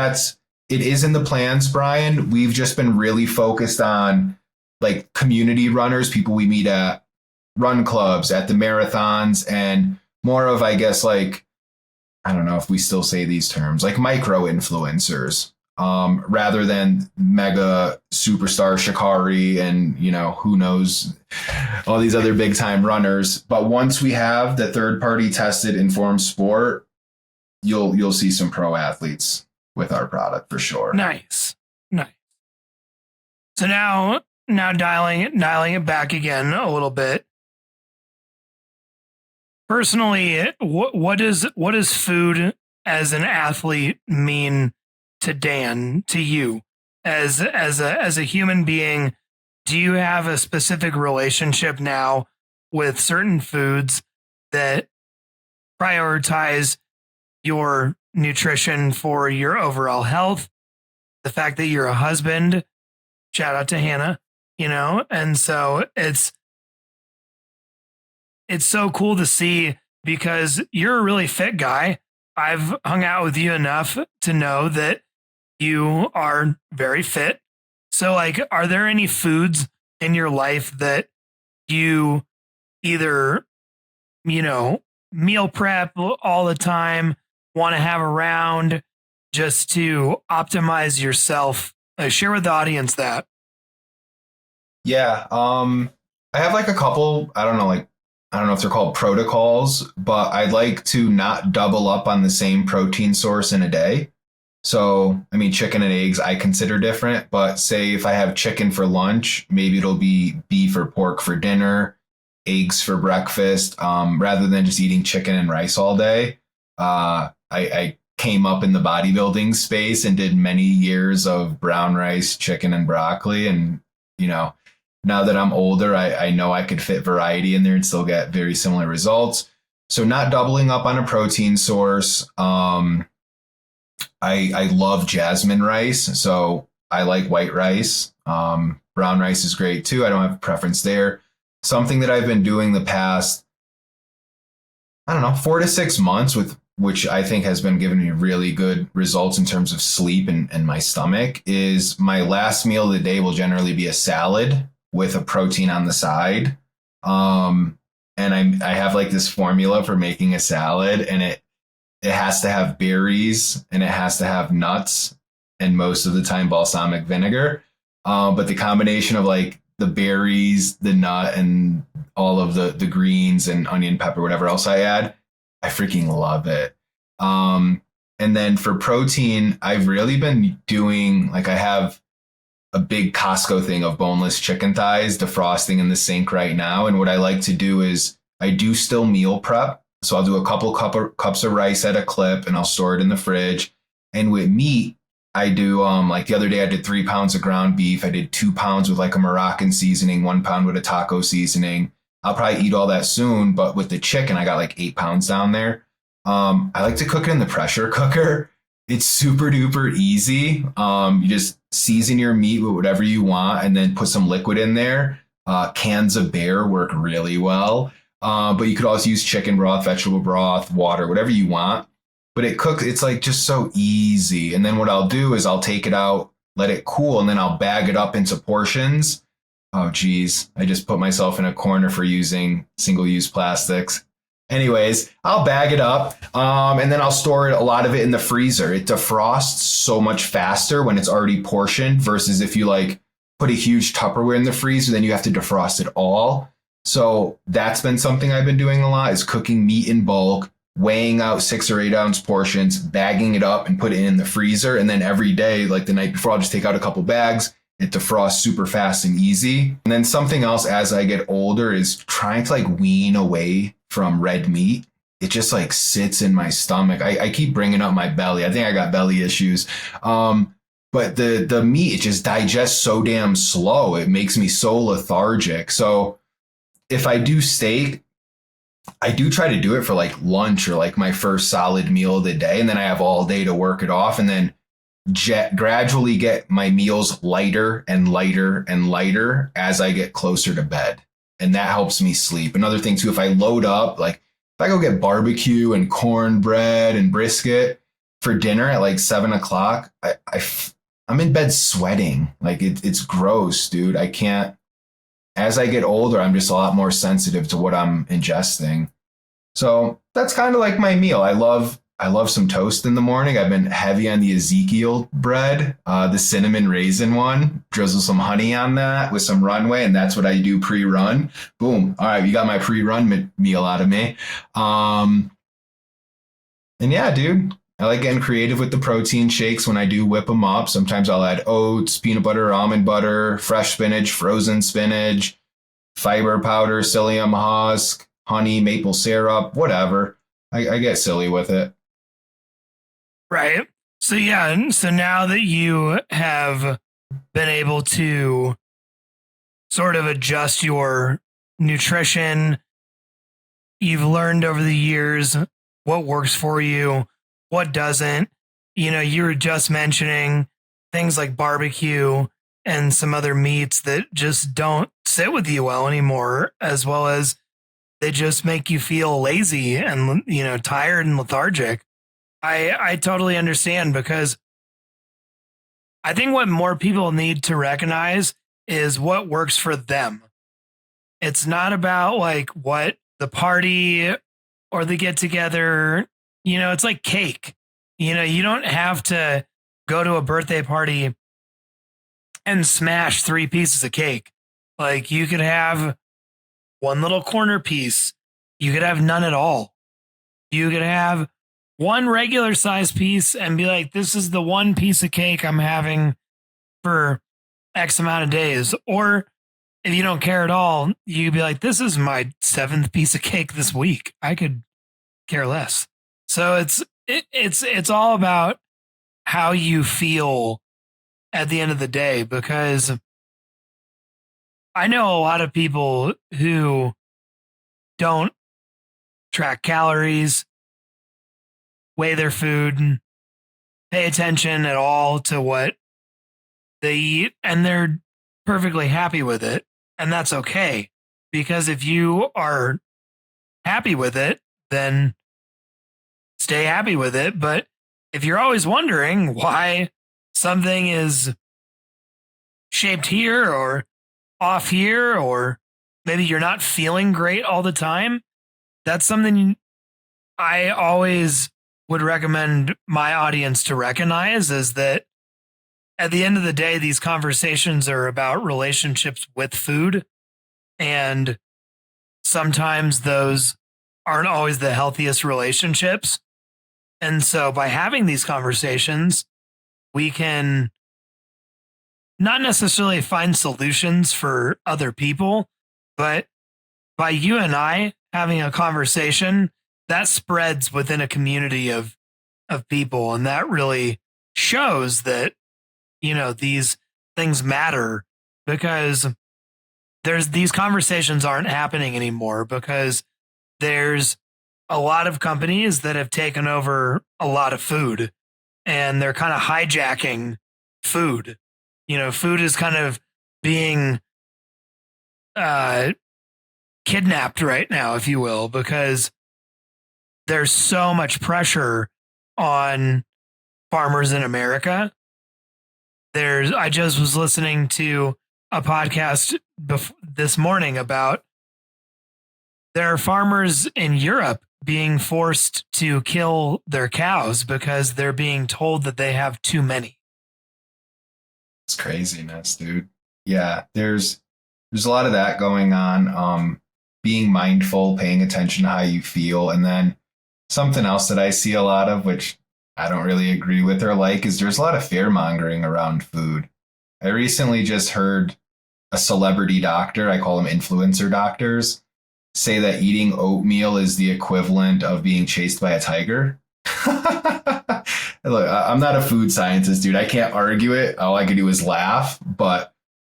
it is in the plans, Brian. We've just been really focused on like community runners, people we meet at run clubs, at the marathons, and more of, I guess, like, I don't know if we still say these terms, like micro influencers, rather than mega superstar Shikari and, you know, who knows, all these other big time runners. But once we have the third party tested informed sport, you'll see some pro athletes with our product for sure. Nice. So now dialing it back again a little bit. Personally, what does food as an athlete mean to Dan, to you, as a human being? Do you have a specific relationship now with certain foods that prioritize your nutrition for your overall health? The fact that you're a husband, shout out to Hannah, you know, and so it's so cool to see, because you're a really fit guy. I've hung out with you enough to know that you are very fit. So, like, are there any foods in your life that you either, you know, meal prep all the time, want to have around just to optimize yourself? Share with the audience that. Yeah. I have like a couple, I don't know if they're called protocols, but I'd like to not double up on the same protein source in a day. So, I mean, chicken and eggs I consider different, but say if I have chicken for lunch, maybe it'll be beef or pork for dinner, eggs for breakfast, rather than just eating chicken and rice all day. I came up in the bodybuilding space and did many years of brown rice, chicken, and broccoli. And, you know, now that I'm older, I know I could fit variety in there and still get very similar results. So not doubling up on a protein source. I love jasmine rice, so I like white rice. Brown rice is great too. I don't have a preference there. Something that I've been doing the past, 4 to 6 months, which I think has been giving me really good results in terms of sleep and my stomach, is my last meal of the day will generally be a salad with a protein on the side. And I have like this formula for making a salad, and it has to have berries and it has to have nuts and most of the time balsamic vinegar. But the combination of like the berries, the nut, and all of the greens and onion, pepper, whatever else I add, I freaking love it. And then for protein, I've really been doing, like, I have a big Costco thing of boneless chicken thighs defrosting in the sink right now. And what I like to do is I do still meal prep. So I'll do a couple cups of rice at a clip and I'll store it in the fridge. And with meat, I do, like the other day I did 3 pounds of ground beef. I did 2 pounds with like a Moroccan seasoning, 1 pound with a taco seasoning. I'll probably eat all that soon, but with the chicken, I got like 8 pounds down there. I like to cook it in the pressure cooker. It's super duper easy. You just season your meat with whatever you want and then put some liquid in there. Cans of Bear work really well. But you could also use chicken broth, vegetable broth, water, whatever you want. But it cooks, it's like just so easy. And then what I'll do is I'll take it out, let it cool, and then I'll bag it up into portions. Oh, geez. I just put myself in a corner for using single-use plastics. Anyways, I'll bag it up, and then I'll store a lot of it in the freezer. It defrosts so much faster when it's already portioned versus if you like put a huge Tupperware in the freezer, then you have to defrost it all. So that's been something I've been doing a lot, is cooking meat in bulk, weighing out 6 or 8 ounce portions, bagging it up and put it in the freezer. And then every day, like the night before, I'll just take out a couple bags, it defrosts super fast and easy. And then something else as I get older is trying to like wean away from red meat. It just like sits in my stomach. I keep bringing up my belly. I think I got belly issues. But the meat, it just digests so damn slow. It makes me so lethargic. So if I do steak, I do try to do it for like lunch or like my first solid meal of the day. And then I have all day to work it off and then gradually get my meals lighter and lighter and lighter as I get closer to bed. And that helps me sleep. Another thing too, if I load up, like if I go get barbecue and cornbread and brisket for dinner at like 7 o'clock, I'm in bed sweating. Like it's gross, dude. I can't. As I get older, I'm just a lot more sensitive to what I'm ingesting. So that's kind of like my meal. I love some toast in the morning. I've been heavy on the Ezekiel bread, the cinnamon raisin one. Drizzle some honey on that with some Runway, and that's what I do pre-run. Boom. All right, you got my pre-run meal out of me. And yeah, dude, I like getting creative with the protein shakes when I do whip them up. Sometimes I'll add oats, peanut butter, almond butter, fresh spinach, frozen spinach, fiber powder, psyllium husk, honey, maple syrup, whatever. I get silly with it. Right. So yeah, so now that you have been able to sort of adjust your nutrition, you've learned over the years what works for you, what doesn't. You know, you were just mentioning things like barbecue and some other meats that just don't sit with you well anymore, as well as they just make you feel lazy and, you know, tired and lethargic. I totally understand, because I think what more people need to recognize is what works for them. It's not about like what the party or the get together, you know, it's like cake. You know, you don't have to go to a birthday party and smash 3 pieces of cake. Like you could have one little corner piece. You could have none at all. You could have one regular size piece and be like, this is the one piece of cake I'm having for X amount of days. Or if you don't care at all, you'd be like, this is my 7th piece of cake this week. I could care less. So it's all about how you feel at the end of the day, because I know a lot of people who don't track calories, weigh their food, pay attention at all to what they eat, and they're perfectly happy with it. And that's okay, because if you are happy with it, then stay happy with it. But if you're always wondering why something is shaped here or off here, or maybe you're not feeling great all the time, that's something I always would recommend my audience to recognize, is that at the end of the day, these conversations are about relationships with food. And sometimes those aren't always the healthiest relationships. And so by having these conversations, we can not necessarily find solutions for other people, but by you and I having a conversation, that spreads within a community of people. And that really shows that, you know, these things matter, because these conversations aren't happening anymore, because there's a lot of companies that have taken over a lot of food, and they're kind of hijacking food. You know, food is kind of being kidnapped right now, if you will, because there's so much pressure on farmers in America. I just was listening to a podcast this morning about there are farmers in Europe being forced to kill their cows because they're being told that they have too many. It's craziness, dude. Yeah, there's a lot of that going on. Being mindful, paying attention to how you feel, and then something else that I see a lot of, which I don't really agree with or like, is there's a lot of fear mongering around food. I recently just heard a celebrity doctor, I call them influencer doctors, say that eating oatmeal is the equivalent of being chased by a tiger. Look, I'm not a food scientist, dude. I can't argue it. All I can do is laugh. But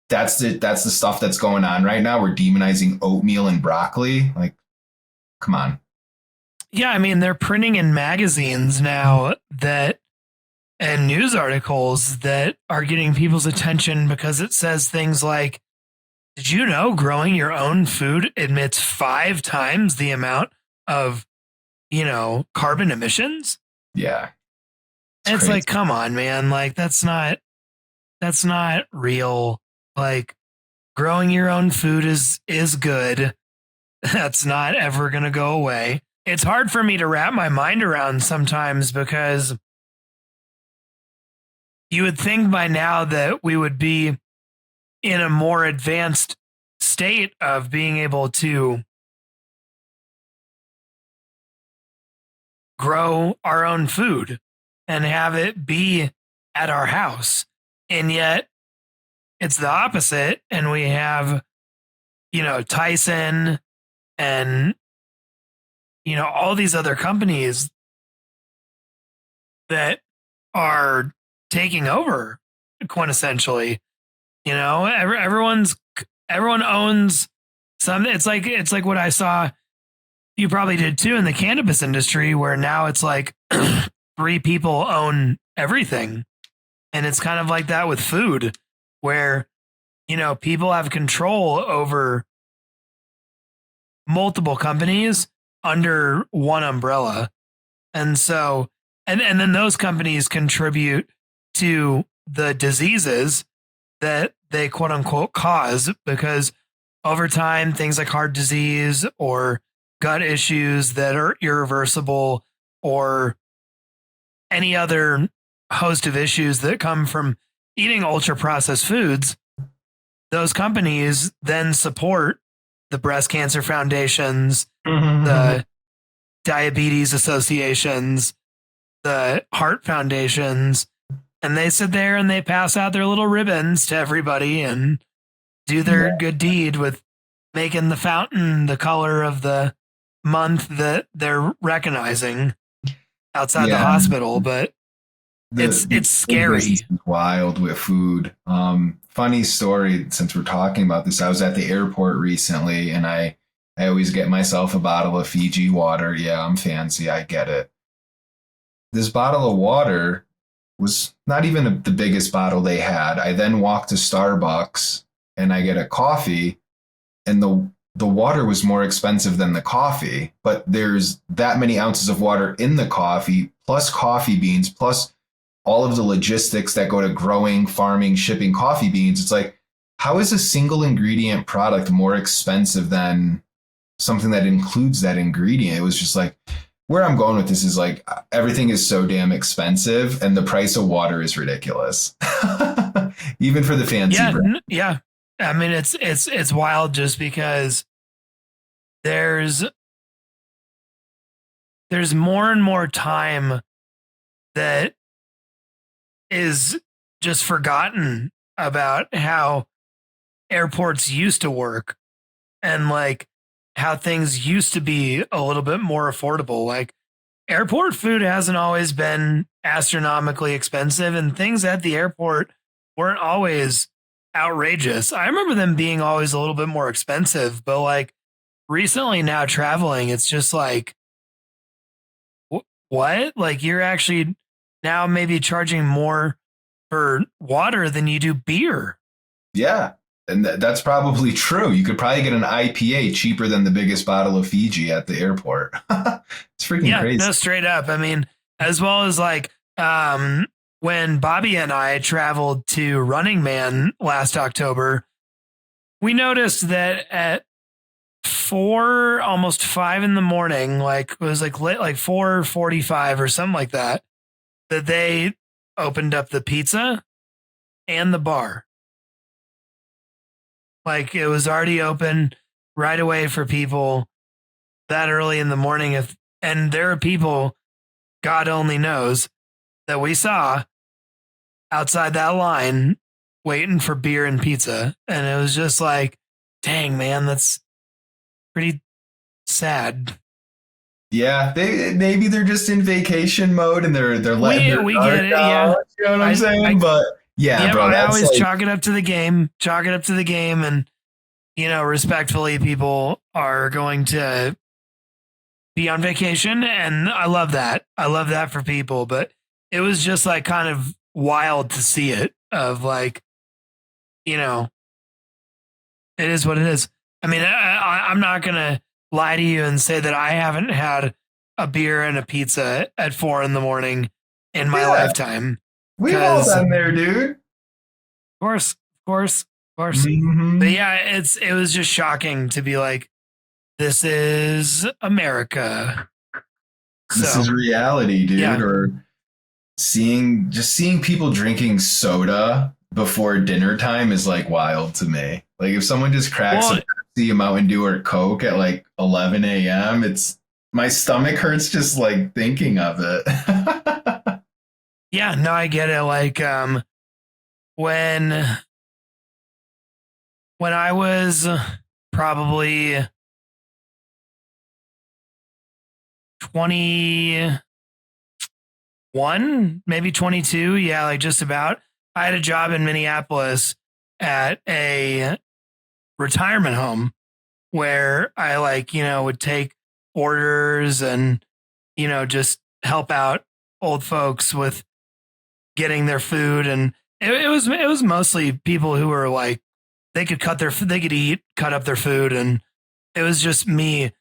that's the stuff that's going on right now. We're demonizing oatmeal and broccoli. Like, come on. Yeah, I mean, they're printing in magazines now that and news articles that are getting people's attention because it says things like, did you know growing your own food emits 5 times the amount of, carbon emissions? Yeah. It's like, come on, man. Like, that's not real. Like, growing your own food is good. That's not ever going to go away. It's hard for me to wrap my mind around sometimes because you would think by now that we would be in a more advanced state of being able to grow our own food and have it be at our house. And yet it's the opposite. And we have, Tyson and, all these other companies that are taking over quintessentially. Everyone owns some. It's like what I saw. You probably did too in the cannabis industry, where now it's like 3 people own everything, and it's kind of like that with food, where people have control over multiple companies under one umbrella, and so and then those companies contribute to the diseases that they quote unquote cause, because over time things like heart disease or gut issues that are irreversible or any other host of issues that come from eating ultra processed foods, those companies then support the breast cancer foundations, the diabetes associations, the heart foundations, and they sit there and they pass out their little ribbons to everybody and do their good deed with making the fountain the color of the month that they're recognizing outside the hospital. But it's scary. It's wild with food. Funny story, since we're talking about this, I was at the airport recently and I always get myself a bottle of Fiji water. Yeah, I'm fancy. I get it. This bottle of water was not even the biggest bottle they had. I then walked to Starbucks and I get a coffee, and the water was more expensive than the coffee, but there's that many ounces of water in the coffee, plus coffee beans, plus all of the logistics that go to growing, farming, shipping coffee beans. It's like, how is a single ingredient product more expensive than something that includes that ingredient? It was just like, where I'm going with this is like, everything is so damn expensive and the price of water is ridiculous. Even for the fancy brand. Yeah. I mean, it's wild just because there's more and more time that is just forgotten about how airports used to work and like how things used to be a little bit more affordable. Like, airport food hasn't always been astronomically expensive, and things at the airport weren't always outrageous. I remember them being always a little bit more expensive, but like recently now traveling, it's just like, what? Like, you're actually now maybe charging more for water than you do beer. Yeah. And that's probably true. You could probably get an IPA cheaper than the biggest bottle of Fiji at the airport. It's freaking crazy. No, straight up. I mean, as well as like when Bobby and I traveled to Running Man last October, we noticed that at 4, almost 5 in the morning, like it was like late, like 4:45 or something like that, that they opened up the pizza and the bar. Like, it was already open right away for people that early in the morning. And there are people, God only knows, that we saw outside that line waiting for beer and pizza. And it was just like, dang, man, that's pretty sad. Yeah, maybe they're just in vacation mode and they're letting their We guard get it. down, Yeah. you know what I'm saying? But yeah, bro, I that's always like, chalk it up to the game, and respectfully, people are going to be on vacation, and I love that. I love that for people, but it was just like kind of wild to see it. Of like, it is what it is. I mean, I'm not gonna lie to you and say that I haven't had a beer and a pizza at 4 a.m. in my lifetime. We've all been there, dude. Of course. Mm-hmm. But yeah, it was just shocking to be like, this is America. This is reality, dude. Yeah. Or seeing people drinking soda before dinner time is like wild to me. Like if someone just cracks a Pepsi, a Mountain Dew, or Coke at like 11 a.m., my stomach hurts just like thinking of it. Yeah, no, I get it. Like when I was probably 21, maybe 22, yeah, like just about. I had a job in Minneapolis at a retirement home where I would take orders and just help out old folks with getting their food. And it was mostly people who were like, they could cut up their food, and it was just me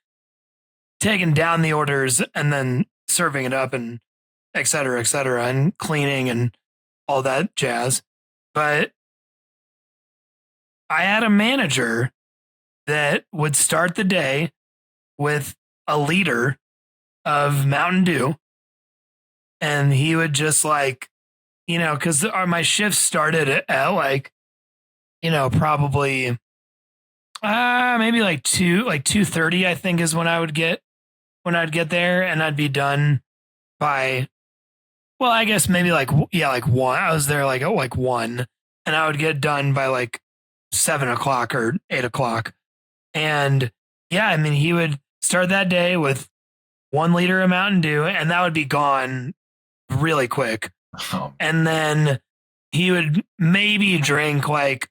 taking down the orders and then serving it up, and et cetera, and cleaning and all that jazz. But I had a manager that would start the day with a liter of Mountain Dew. And he would just because my shift started at probably maybe like 2:30, I think, is when I'd get there, and I'd be done by, well, I guess maybe like 1. I was there like 1, and I would get done by like 7 o'clock or 8 o'clock. And yeah, I mean, he would start that day with 1 liter of Mountain Dew, and that would be gone really quick. Oh. And then he would maybe drink like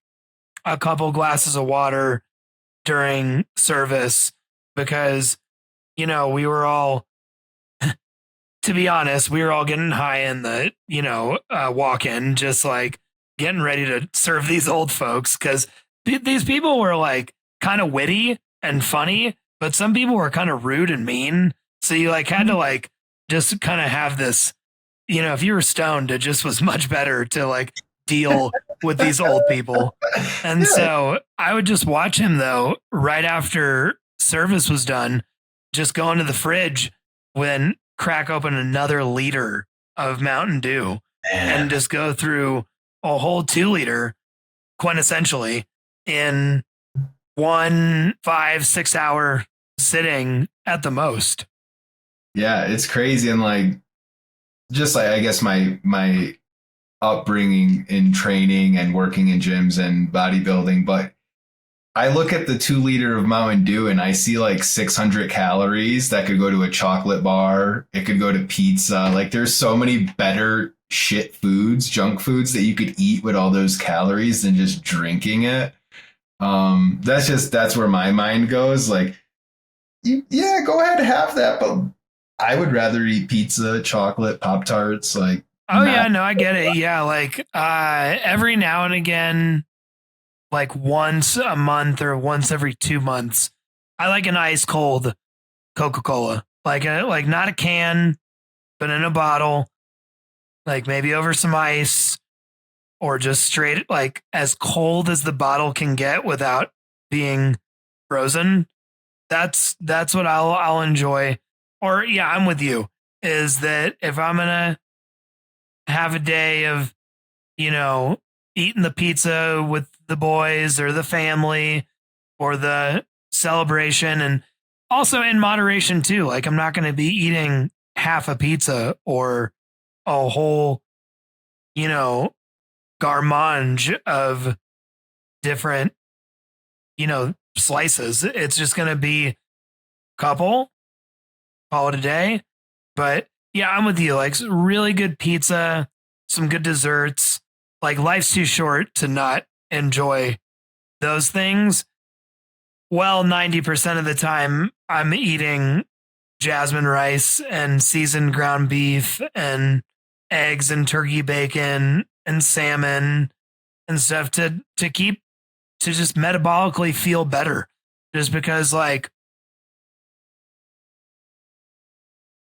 a couple glasses of water during service, because we were all, to be honest, we were all getting high in the walk-in, just like getting ready to serve these old folks, because these people were like kind of witty and funny, but some people were kind of rude and mean. So you had to just kind of have this, if you were stoned, it just was much better to deal with these old people. And so I would just watch him, though, right after service was done, just go into the fridge, when crack open another liter of Mountain Dew, and just go through a whole 2 liter, quintessentially, in 1 5-6 hour sitting at the most. Yeah, it's crazy. And just I guess my upbringing in training and working in gyms and bodybuilding, but I look at the 2 liter of Mountain Dew and I see 600 calories that could go to a chocolate bar. It could go to pizza. There's so many better shit foods, junk foods that you could eat with all those calories than just drinking it. That's where my mind goes. Yeah, go ahead, have that, but I would rather eat pizza, chocolate, Pop-Tarts. Yeah, no, I get it. Yeah, every now and again, once a month or once every 2 months, I like an ice cold Coca-Cola. Not a can, but in a bottle, maybe over some ice, or just straight, as cold as the bottle can get without being frozen. That's what I'll enjoy. Or yeah, I'm with you. Is that if I'm gonna have a day of, eating the pizza with the boys or the family or the celebration, and also in moderation too. I'm not going to be eating half a pizza or a whole, garmange of different, slices. It's just going to be couple, call it a day. But yeah, I'm with you. Like really good pizza, some good desserts. Like life's too short to not enjoy those things. Well, 90% of the time I'm eating jasmine rice and seasoned ground beef and eggs and turkey bacon and salmon and stuff to just metabolically feel better. Just because like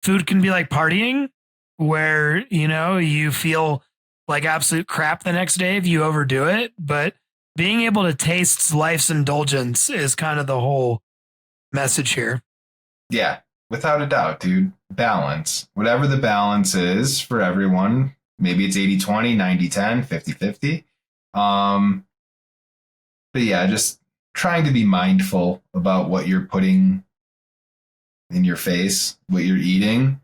food can be like partying where, you feel like absolute crap the next day if you overdo it. But being able to taste life's indulgence is kind of the whole message here. Yeah, without a doubt, dude. Balance. Whatever the balance is for everyone. Maybe it's 80-20, 90-10, 50-50. But yeah, just trying to be mindful about what you're putting in your face, what you're eating.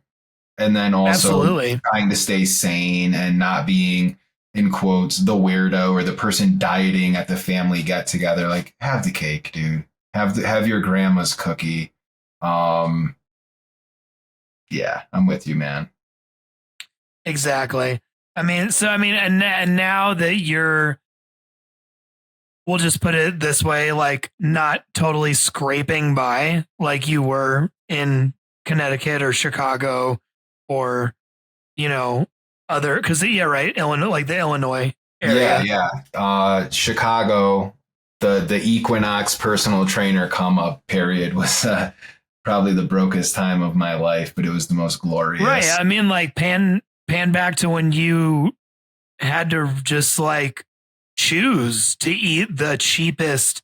And then also Absolutely. trying to stay sane and not being, in quotes, the weirdo or the person dieting at the family get together. Like, have the cake, dude. Have your grandma's cookie. Yeah, I'm with you, man. Exactly. And now that we'll just put it this way, like not totally scraping by like you were in Connecticut or Chicago or, other, cause yeah, right. Illinois, like the Illinois area. Yeah. Chicago, the Equinox personal trainer come up period was probably the brokest time of my life, but it was the most glorious. Right. I mean, like pan back to when you had to just like choose to eat the cheapest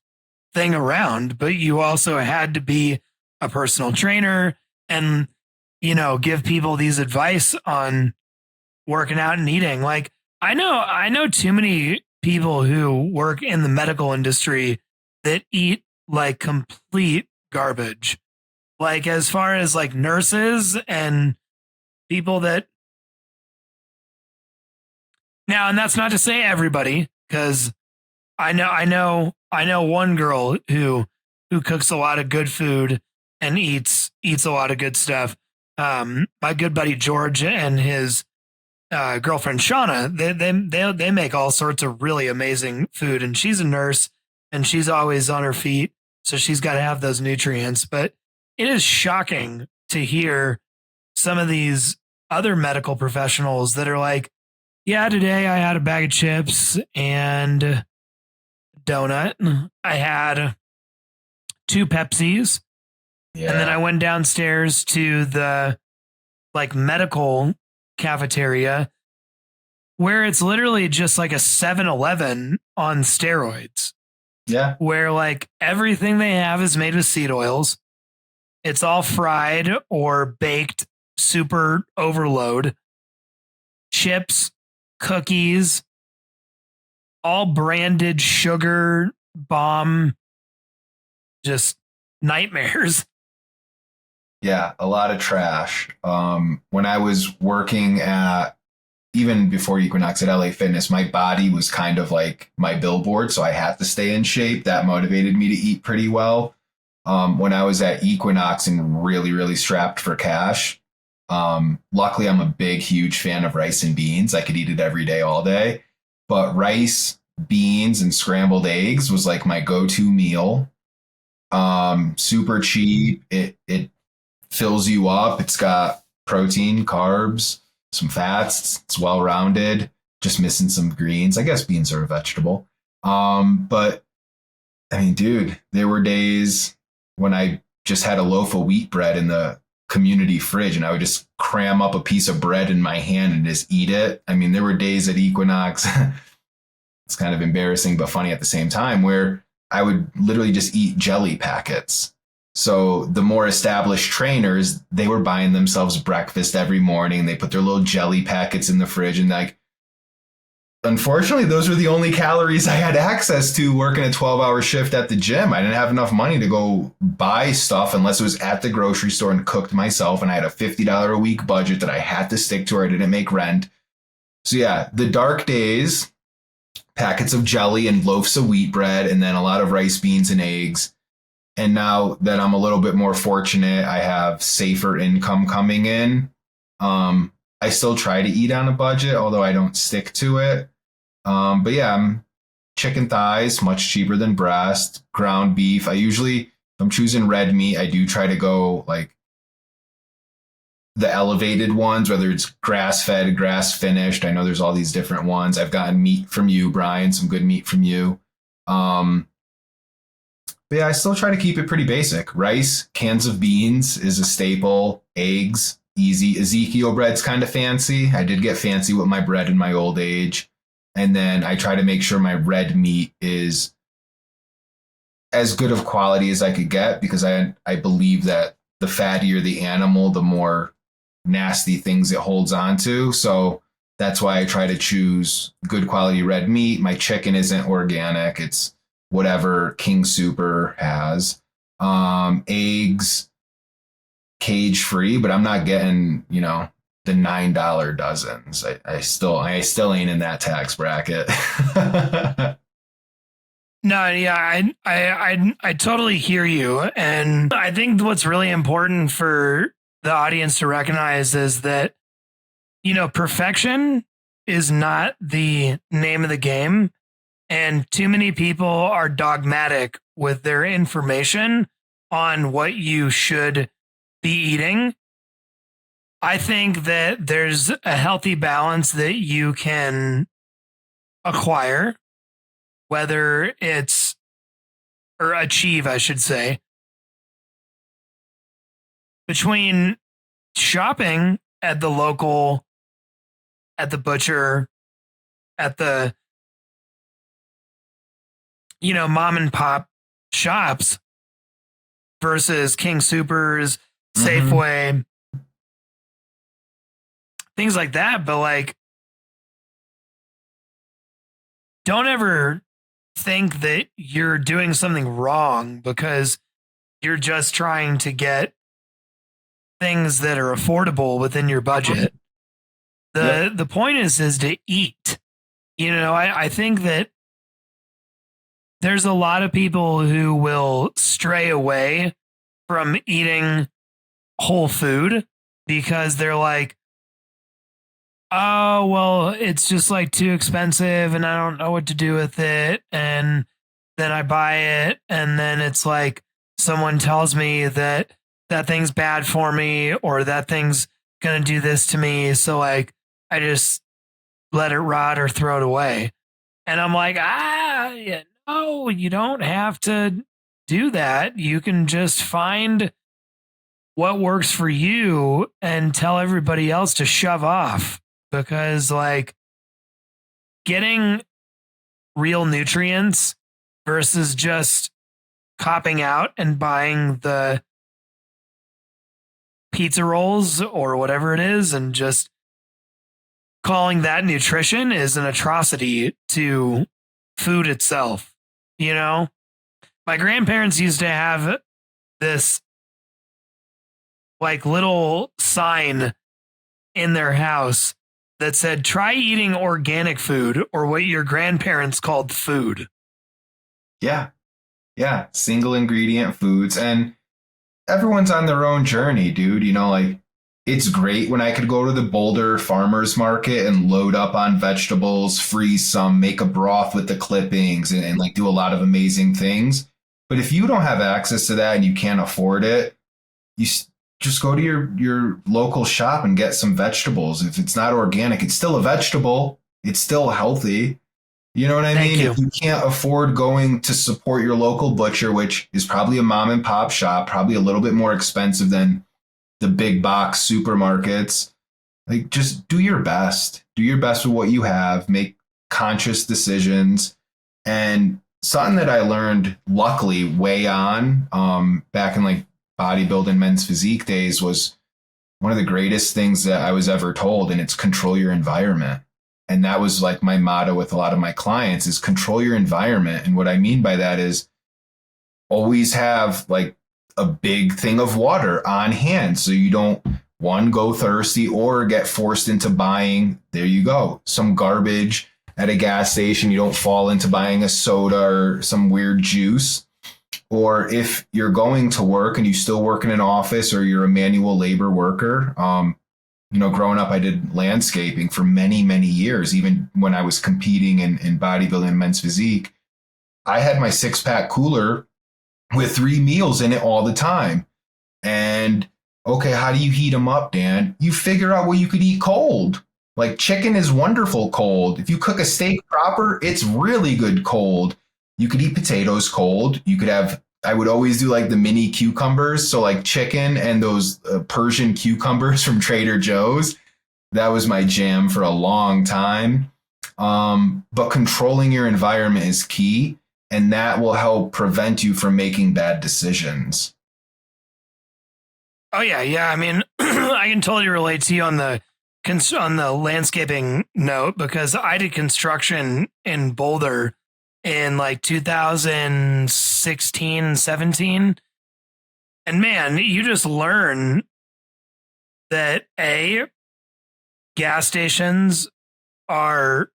thing around, but you also had to be a personal trainer and, give people these advice on working out and eating. Like I know too many people who work in the medical industry that eat like complete garbage. Like as far as like nurses and people that now, and that's not to say everybody, because I know one girl who cooks a lot of good food and eats a lot of good stuff. My good buddy George and his girlfriend Shauna, they make all sorts of really amazing food, and she's a nurse and she's always on her feet, so she's got to have those nutrients. But it is shocking to hear some of these other medical professionals that are like, yeah, today I had a bag of chips and donut. I had 2 Pepsis. Yeah. And then I went downstairs to the like medical cafeteria where it's literally just like a 7-Eleven on steroids. Yeah. Where like everything they have is made with seed oils. It's all fried or baked, super overload. Chips, cookies, all branded sugar bomb, just nightmares. Yeah, a lot of trash. When I was working at, even before Equinox at LA Fitness, my body was kind of like my billboard, so I had to stay in shape. That motivated me to eat pretty well. When I was at Equinox and really, really strapped for cash, luckily I'm a big, huge fan of rice and beans. I could eat it every day, all day. But rice, beans, and scrambled eggs was like my go-to meal. Super cheap. It fills you up. It's got protein, carbs, some fats. It's well-rounded. Just missing some greens. I guess beans are a vegetable. But I mean, dude, there were days when I just had a loaf of wheat bread in the community fridge and I would just cram up a piece of bread in my hand and just eat it. I mean, there were days at Equinox, it's kind of embarrassing but funny at the same time, where I would literally just eat jelly packets. So the more established trainers, they were buying themselves breakfast every morning. They put their little jelly packets in the fridge, and like, unfortunately, those were the only calories I had access to working a 12-hour shift at the gym. I didn't have enough money to go buy stuff unless it was at the grocery store and cooked myself. And I had a $50 a week budget that I had to stick to or I didn't make rent. So yeah, the dark days packets of jelly and loaves of wheat bread, and then a lot of rice, beans, and eggs. And now that I'm a little bit more fortunate, I have safer income coming in. I still try to eat on a budget, although I don't stick to it. But yeah, chicken thighs, much cheaper than breast, ground beef. If I'm choosing red meat, I do try to go like the elevated ones, whether it's grass fed, grass finished. I know there's all these different ones. I've gotten meat from you, Brian, some good meat from you. But yeah, I still try to keep it pretty basic. Rice, cans of beans is a staple, eggs, easy. Ezekiel bread's kind of fancy. I did get fancy with my bread in my old age. And then I try to make sure my red meat is as good of quality as I could get, because I believe that the fattier the animal, the more nasty things it holds on to. So that's why I try to choose good quality red meat. My chicken isn't organic. It's whatever King Super has. Eggs, cage free, but I'm not getting, the $9 dozens. I still ain't in that tax bracket. No, yeah, I totally hear you. And I think what's really important for the audience to recognize is that, perfection is not the name of the game. And too many people are dogmatic with their information on what you should be eating. I think that there's a healthy balance that you can acquire, or achieve, I should say, between shopping at the local, at the butcher, at the, mom and pop shops versus King Supers, Safeway, things like that. But like, don't ever think that you're doing something wrong because you're just trying to get things that are affordable within your budget. The point is to eat. I think that there's a lot of people who will stray away from eating whole food because they're like, oh, well, it's just like too expensive and I don't know what to do with it. And then I buy it. And then it's like someone tells me that thing's bad for me or that thing's going to do this to me. So like, I just let it rot or throw it away. And I'm like, yeah, no, you don't have to do that. You can just find what works for you and tell everybody else to shove off. Because like getting real nutrients versus just copping out and buying the pizza rolls or whatever it is and just calling that nutrition is an atrocity to food itself. My grandparents used to have this like little sign in their house that said, try eating organic food or what your grandparents called food. Yeah. Yeah. Single ingredient foods. And everyone's on their own journey, dude. Like it's great when I could go to the Boulder farmers market and load up on vegetables, freeze some, make a broth with the clippings and like do a lot of amazing things. But if you don't have access to that and you can't afford it, you just go to your local shop and get some vegetables. If it's not organic, it's still a vegetable. It's still healthy. You know what I mean? If you can't afford going to support your local butcher, which is probably a mom and pop shop, probably a little bit more expensive than the big box supermarkets, like just do your best. Do your best with what you have. Make conscious decisions. And something that I learned, luckily, way on back in like bodybuilding men's physique days was one of the greatest things that I was ever told, and it's control your environment. And that was like my motto with a lot of my clients is control your environment. And what I mean by that is always have like a big thing of water on hand so you don't, one, go thirsty or get forced into buying, there you go, some garbage at a gas station, you don't fall into buying a soda or some weird juice. Or if you're going to work and you still work in an office or you're a manual labor worker, growing up, I did landscaping for many, many years. Even when I was competing in bodybuilding and men's physique, I had my 6-pack cooler with 3 meals in it all the time. And okay, how do you heat them up, Dan? You figure out what you could eat cold. Like chicken is wonderful cold. If you cook a steak proper, it's really good cold. You could eat potatoes cold. You could have, I would always do like the mini cucumbers. So like chicken and those Persian cucumbers from Trader Joe's. That was my jam for a long time. But controlling your environment is key, and that will help prevent you from making bad decisions. Oh yeah. Yeah. I mean, I can totally relate to you on the landscaping note, because I did construction in Boulder in like 2016, 17. And man, you just learn that gas stations are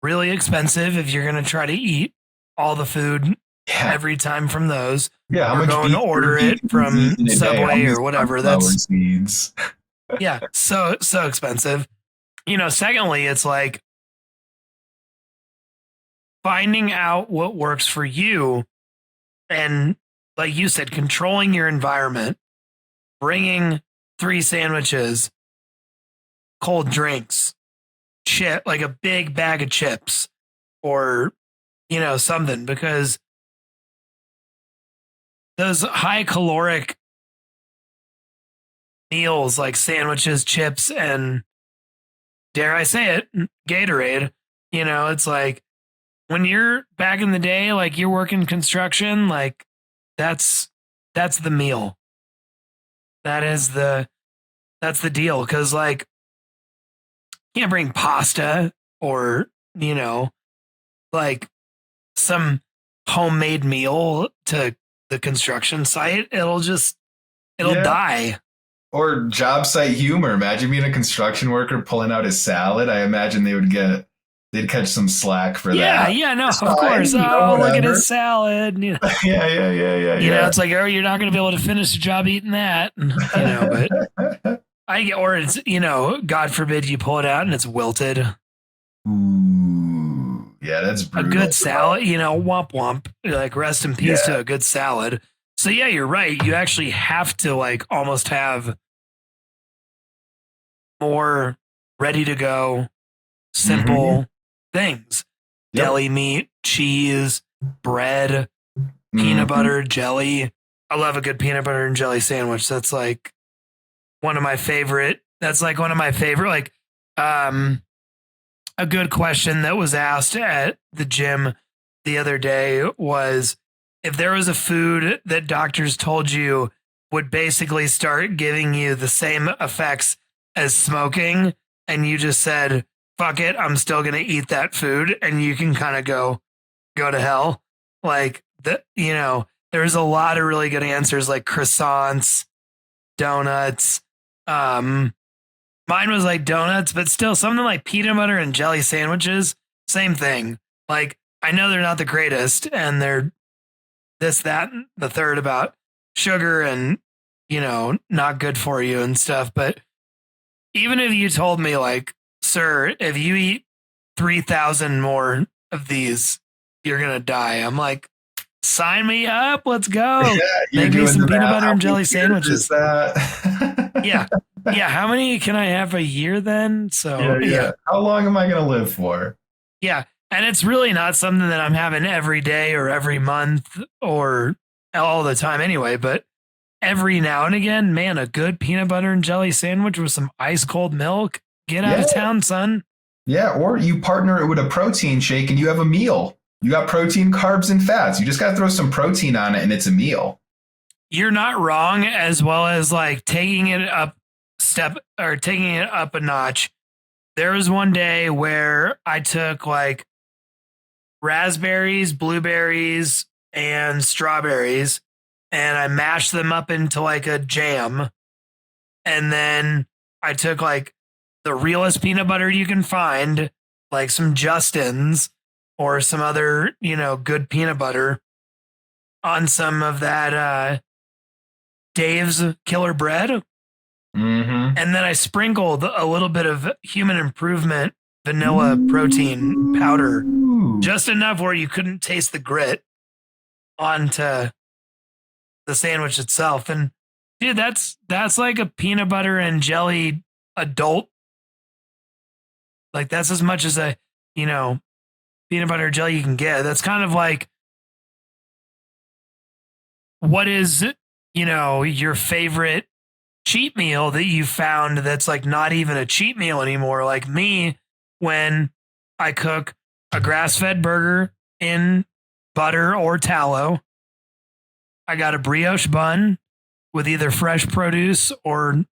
really expensive if you're going to try to eat all the food every time from those. Yeah, how or much going to order it from Subway or whatever. That's seeds. Yeah, so expensive. Secondly, it's like finding out what works for you, and like you said, controlling your environment, bringing 3 sandwiches, cold drinks, like a big bag of chips, or something, because those high caloric meals like sandwiches, chips, and dare I say it, Gatorade, it's like when you're back in the day, like you're working construction, like that's the meal. That's the deal. Cause like you can't bring pasta or, like some homemade meal to the construction site. It'll die. Or job site humor. Imagine being a construction worker pulling out his salad. I imagine they'd catch some slack for that. Yeah, no, of course. Oh, look at his salad. Yeah. It's like, oh, you're not going to be able to finish the job eating that. But or it's, God forbid you pull it out and it's wilted. Ooh, yeah, that's brutal. A good salad, womp womp. Like rest in peace to a good salad. So yeah, you're right. You actually have to like almost have more ready to go, simple things. Yep. Deli meat, cheese, bread, peanut butter, jelly. I love a good peanut butter and jelly sandwich. That's like one of my favorite. Like, a good question that was asked at the gym the other day was, if there was a food that doctors told you would basically start giving you the same effects as smoking, and you just said, fuck it, I'm still going to eat that food, and you can kind of go to hell. Like, there's a lot of really good answers, like croissants, donuts. Mine was like donuts, but still something like peanut butter and jelly sandwiches, same thing. Like, I know they're not the greatest, and they're this, that, and the third about sugar and, not good for you and stuff. But even if you told me like, sir, if you eat 3,000 more of these, you're going to die. I'm like, sign me up. Let's go. Make me some peanut butter and jelly sandwiches. Yeah. How many can I have a year then? So yeah. How long am I going to live for? Yeah. And it's really not something that I'm having every day or every month or all the time anyway, but every now and again, man, a good peanut butter and jelly sandwich with some ice cold milk. Get out of town, son. Yeah. Or you partner it with a protein shake and you have a meal. You got protein, carbs, and fats. You just got to throw some protein on it and it's a meal. You're not wrong, as well as like taking it up a notch. There was one day where I took like raspberries, blueberries, and strawberries, and I mashed them up into like a jam. And then I took like the realest peanut butter you can find, like some Justin's or some other, good peanut butter on some of that Dave's Killer Bread. Mm-hmm. And then I sprinkled a little bit of Human Improvement vanilla protein powder, just enough where you couldn't taste the grit, onto the sandwich itself. And dude, that's like a peanut butter and jelly adult. Like that's as much as a, peanut butter jelly you can get. That's kind of like, what is, your favorite cheat meal that you found that's like not even a cheat meal anymore? Like me, when I cook a grass-fed burger in butter or tallow, I got a brioche bun with either fresh produce or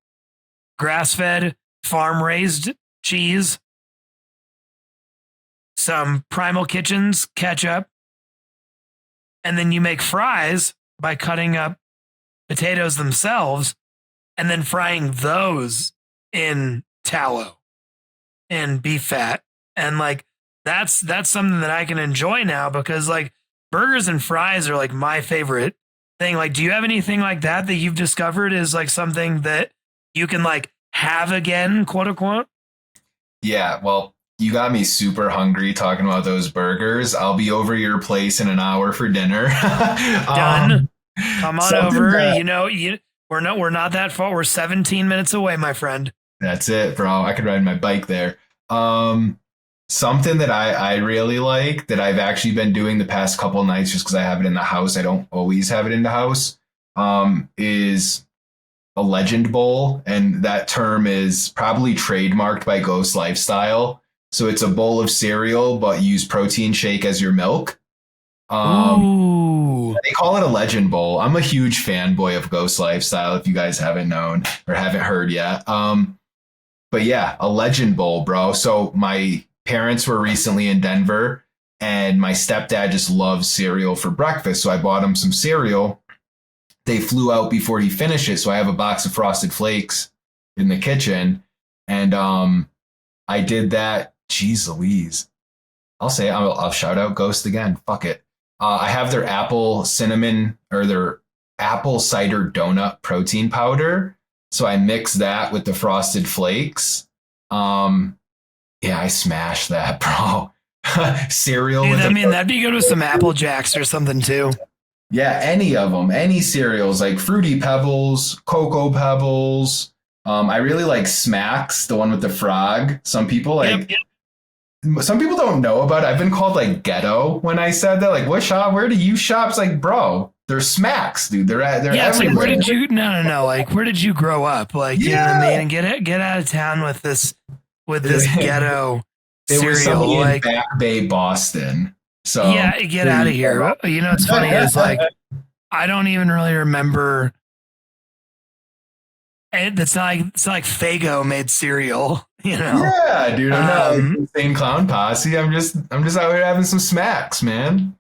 grass-fed farm-raised cheese, some Primal Kitchens ketchup, and then you make fries by cutting up potatoes themselves and then frying those in tallow and beef fat. And like that's something that I can enjoy now, because like burgers and fries are like my favorite thing. Like, do you have anything like that you've discovered is like something that you can like have again, quote unquote? Yeah, well, you got me super hungry talking about those burgers. I'll be over your place in an hour for dinner. Done. Come on over. That, we're not that far. We're 17 minutes away, my friend. That's it, bro. I could ride my bike there. Something that I really like that I've actually been doing the past couple nights just because I have it in the house. I don't always have it in the house. Is a legend bowl, and that term is probably trademarked by Ghost Lifestyle. So it's a bowl of cereal, but use protein shake as your milk. Ooh. They call it a legend bowl. I'm a huge fanboy of Ghost Lifestyle, if you guys haven't known or haven't heard yet. But yeah, a legend bowl, bro. So my parents were recently in Denver, and my stepdad just loves cereal for breakfast. So I bought him some cereal. They flew out before he finished it. So I have a box of Frosted Flakes in the kitchen. And I did that. Jeez Louise. I'll shout out Ghost again. Fuck it. I have their apple cinnamon or their apple cider donut protein powder. So I mix that with the Frosted Flakes. Yeah, I smashed that, bro. Cereal. Dude, that'd be good with some Apple Jacks or something too. Yeah, any of them, any cereals like Fruity Pebbles, Cocoa Pebbles. I really like Smacks, the one with the frog. Some people like. Yep. Some people don't know about it. I've been called like ghetto when I said that. Like, what shop? Where do you shop? It's like, bro, they're Smacks, dude. They're yeah. It's like, where did you? No. Like, where did you grow up? Like, you know what I mean? And get out of town with this ghetto cereal. Was somebody like in Back Bay, Boston. So yeah, get out of here. You know what's funny is like I don't even really remember. And it's not like Faygo made cereal, Yeah, dude. I'm not like insane clown posse. I'm just out here having some Smacks, man.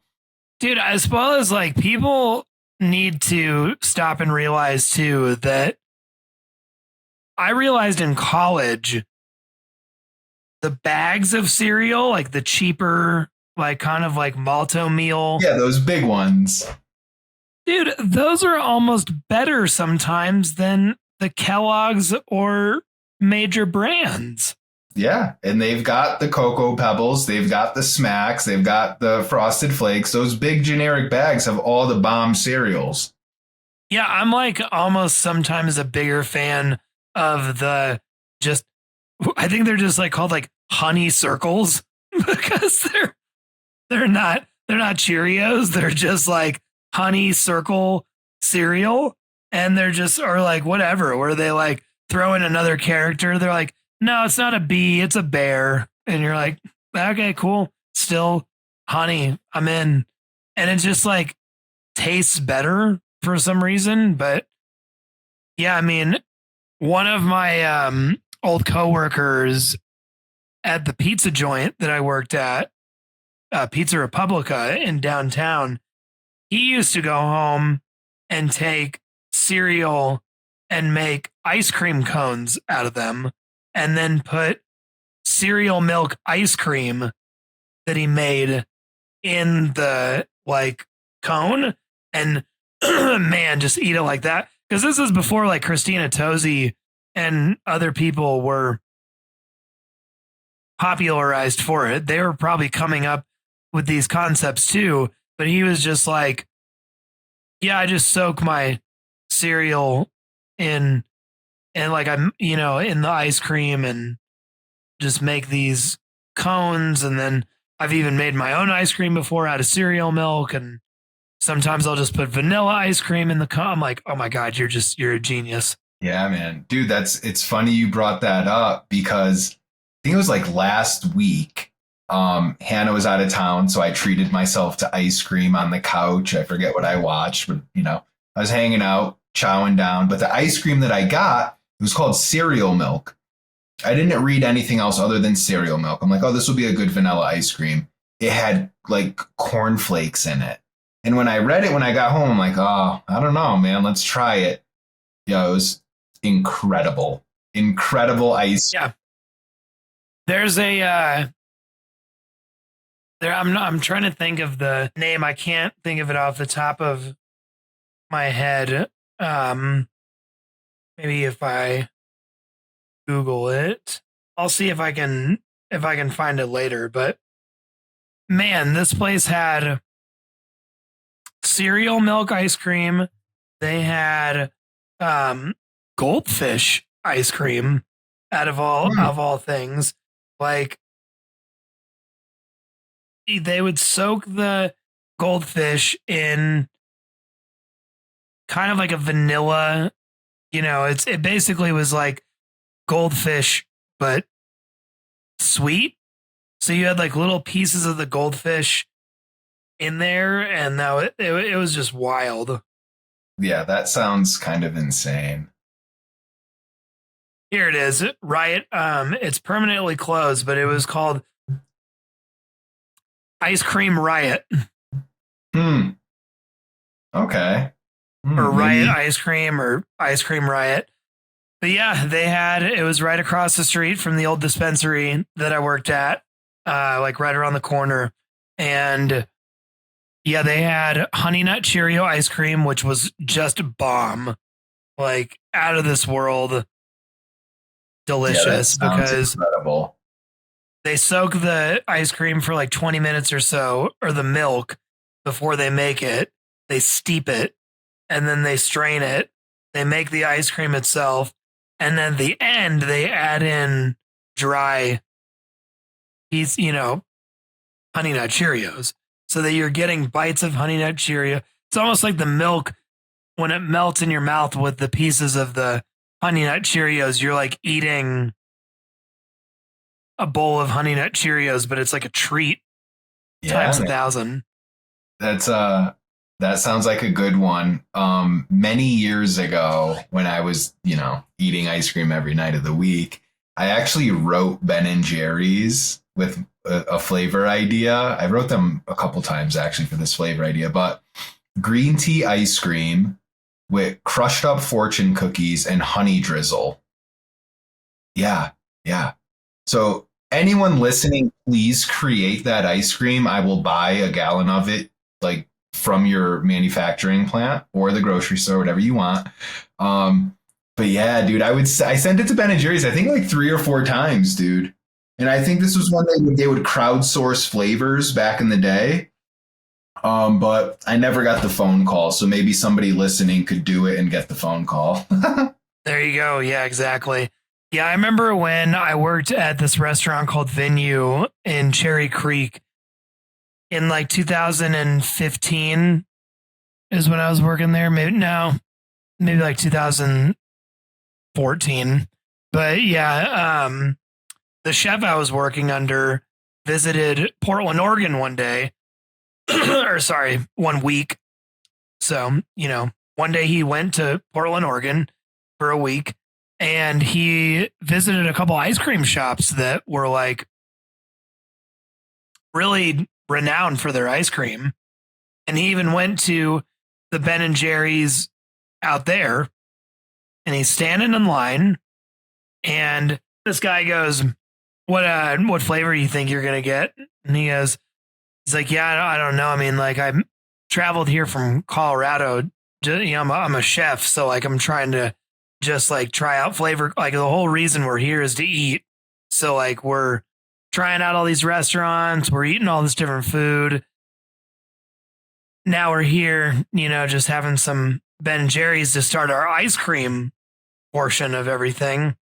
Dude, as well as like people need to stop and realize too that I realized in college the bags of cereal, like the cheaper, like kind of like Malto meal. Yeah, those big ones. Dude, those are almost better sometimes than the Kellogg's or major brands. Yeah, and they've got the Cocoa Pebbles, they've got the Smacks, they've got the Frosted Flakes. Those big generic bags have all the bomb cereals. Yeah, I'm like almost sometimes a bigger fan of I think they're just like called like honey circles because they're not Cheerios. They're just like honey circle cereal. And they're just, or like whatever, where they like throw in another character. They're like, no, it's not a bee, it's a bear. And you're like, okay, cool. Still honey, I'm in. And it just like tastes better for some reason. But yeah, I mean, one of my old coworkers at the pizza joint that I worked at, Pizza Republica in downtown, he used to go home and take cereal and make ice cream cones out of them and then put cereal milk ice cream that he made in the like cone, and man, just eat it like that. Because this is before like Christina Tozzi and other people were popularized for it. They were probably coming up with these concepts too, but he was just like, yeah, I just soak my cereal in, and like I'm, in the ice cream and just make these cones. And then I've even made my own ice cream before out of cereal milk. And sometimes I'll just put vanilla ice cream in the cone. I'm like, oh my God, you're a genius. Yeah, man. Dude, it's funny you brought that up because I think it was like last week. Hannah was out of town, so I treated myself to ice cream on the couch. I forget what I watched, but I was hanging out, chowing down. But the ice cream that I got, it was called cereal milk. I didn't read anything else other than cereal milk. I'm like, oh, this will be a good vanilla ice cream. It had like cornflakes in it. And when I read it when I got home, I'm like, oh, I don't know, man. Let's try it. Yeah, it was incredible. Incredible ice. Yeah. There's a I'm trying to think of the name. I can't think of it off the top of my head. Maybe if I Google it, I'll see if I can find it later. But man, this place had cereal milk ice cream. They had goldfish ice cream out of all things. Like they would soak the goldfish in kind of like a vanilla, it basically was like goldfish, but sweet. So you had like little pieces of the goldfish in there, and now it was just wild. Yeah, that sounds kind of insane. Here it is, Riot. It's permanently closed, but it was called Ice Cream Riot. Okay. Or Riot Ice Cream or Ice Cream Riot. But yeah, it was right across the street from the old dispensary that I worked at, like right around the corner. And yeah, they had Honey Nut Cheerio ice cream, which was just bomb, like out of this world delicious, because incredible. They soak the ice cream for like 20 minutes or so, or the milk, before they make it. They steep it, and then they strain it. They make the ice cream itself. And then at the end, they add in dry, Honey Nut Cheerios, so that you're getting bites of Honey Nut Cheerio. It's almost like the milk, when it melts in your mouth with the pieces of the Honey Nut Cheerios, you're like eating a bowl of Honey Nut Cheerios, but it's like a treat times 1,000. That sounds like a good one. Many years ago, when I was, eating ice cream every night of the week, I actually wrote Ben and Jerry's with a flavor idea. I wrote them a couple times actually for this flavor idea, but green tea ice cream with crushed up fortune cookies and honey drizzle. Yeah. So anyone listening, please create that ice cream. I will buy a gallon of it, like from your manufacturing plant or the grocery store, whatever you want. But yeah, dude, I sent it to Ben and Jerry's, I think like 3 or 4 times, dude. And I think this was one they would crowdsource flavors back in the day. But I never got the phone call. So maybe somebody listening could do it and get the phone call. There you go. Yeah, exactly. Yeah, I remember when I worked at this restaurant called Venue in Cherry Creek in like 2015 is when I was working there. Maybe like 2014. But yeah, the chef I was working under visited Portland, Oregon one day, or sorry, 1 week. So, one day he went to Portland, Oregon for a week, and he visited a couple ice cream shops that were like really renowned for their ice cream. And he even went to the Ben and Jerry's out there, and he's standing in line, and this guy goes, what flavor you think you're gonna get? And he's like, yeah, I don't know. I mean, like I traveled here from Colorado. I'm a chef, so like I'm trying to just like try out flavor. Like the whole reason we're here is to eat. So like we're trying out all these restaurants, we're eating all this different food. Now we're here, just having some Ben and Jerry's to start our ice cream portion of everything.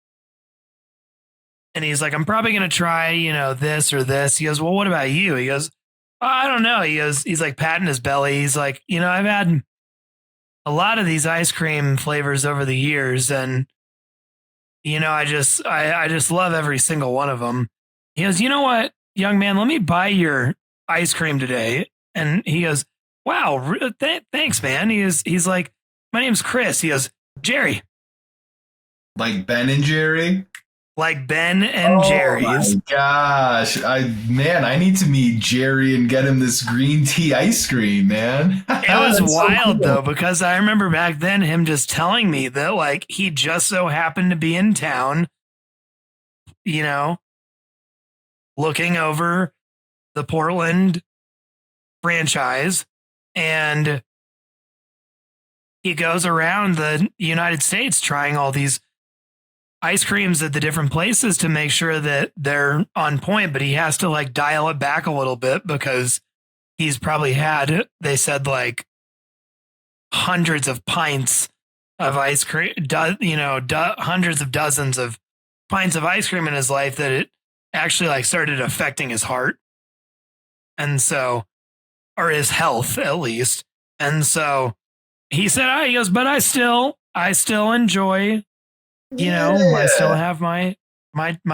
And he's like, I'm probably going to try, this or this. He goes, well, what about you? He goes, I don't know. He's like patting his belly. He's like, I've had a lot of these ice cream flavors over the years. And, I just love every single one of them. He goes, you know what, young man, let me buy your ice cream today. And he goes, wow, thanks, man. He's like, my name's Chris. He goes, Jerry. Like Ben and Jerry? Like Ben and Jerry's. Oh my gosh. I need to meet Jerry and get him this green tea ice cream, man. It was wild though, because I remember back then him just telling me that like he just so happened to be in town, looking over the Portland franchise, and he goes around the United States trying all these ice creams at the different places to make sure that they're on point, but he has to like dial it back a little bit because he's probably had, they said, like hundreds of pints of ice cream, hundreds of dozens of pints of ice cream in his life that it actually like started affecting his heart. And so, or his health at least. And so he said, he goes, but I still enjoy, I still have my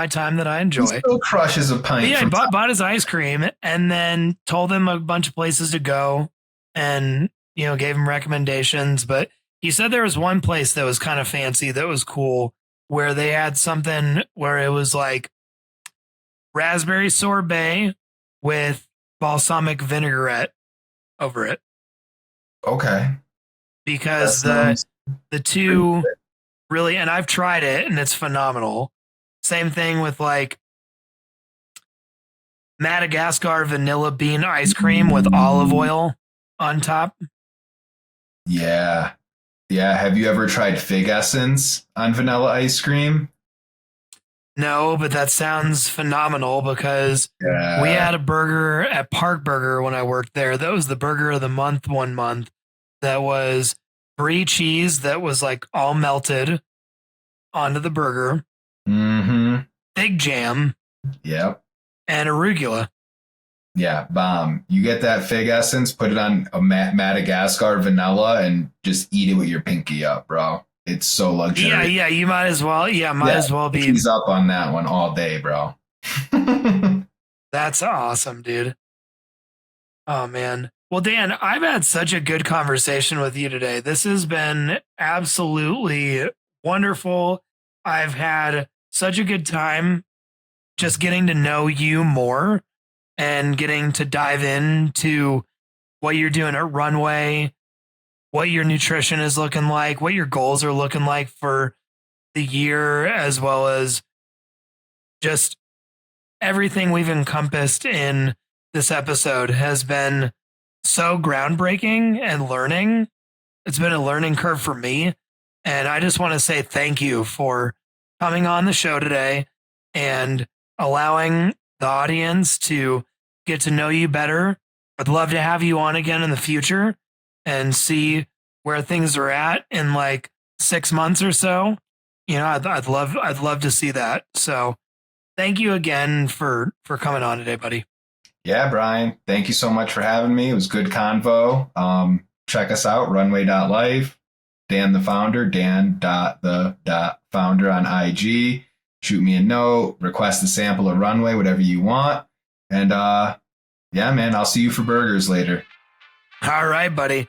time that I enjoy. He still crushes a pint. But yeah, bought his ice cream and then told him a bunch of places to go and, gave him recommendations. But he said there was one place that was kind of fancy, that was cool, where they had something where it was like raspberry sorbet with balsamic vinaigrette over it. Okay. Because the two really, and I've tried it and it's phenomenal. Same thing with like Madagascar vanilla bean ice cream with olive oil on top. Yeah. Yeah. Have you ever tried fig essence on vanilla ice cream? No, but that sounds phenomenal because we had a burger at Park Burger when I worked there. That was the burger of the month one month. That was brie cheese that was like all melted onto the burger. Mm-hmm. Fig jam. Yep. And arugula. Yeah, bomb. You get that fig essence, put it on a Madagascar vanilla, and just eat it with your pinky up, bro. It's so luxurious. Yeah, you might as well. Yeah, as well be. He's up on that one all day, bro. That's awesome, dude. Oh, man. Well, Dan, I've had such a good conversation with you today. This has been absolutely wonderful. I've had such a good time just getting to know you more and getting to dive into what you're doing at Runway, what your nutrition is looking like, what your goals are looking like for the year, as well as just everything we've encompassed in this episode has been so groundbreaking and learning. It's been a learning curve for me. And I just want to say thank you for coming on the show today and allowing the audience to get to know you better. I'd love to have you on again in the future and see where things are at in like 6 months or so. I'd love to see that. So thank you again for coming on today, buddy. Yeah, Brian, thank you so much for having me. It was good convo. Check us out, runway.life. Dan the founder, Dan.the.founder on IG. Shoot me a note, request a sample of Runway, whatever you want. And yeah, man, I'll see you for burgers later. All right, buddy.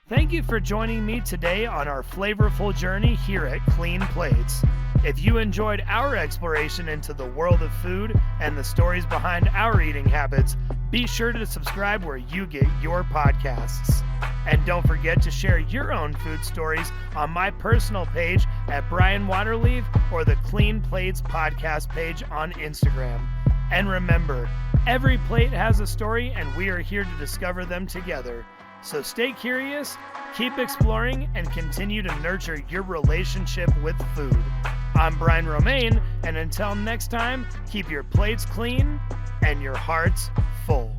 Thank you for joining me today on our flavorful journey here at Clean Plates. If you enjoyed our exploration into the world of food and the stories behind our eating habits, be sure to subscribe where you get your podcasts. And don't forget to share your own food stories on my personal page at Brian Waterleaf or the Clean Plates podcast page on Instagram. And remember, every plate has a story and we are here to discover them together. So stay curious, keep exploring, and continue to nurture your relationship with food. I'm Brian Romaine, and until next time, keep your plates clean and your hearts full.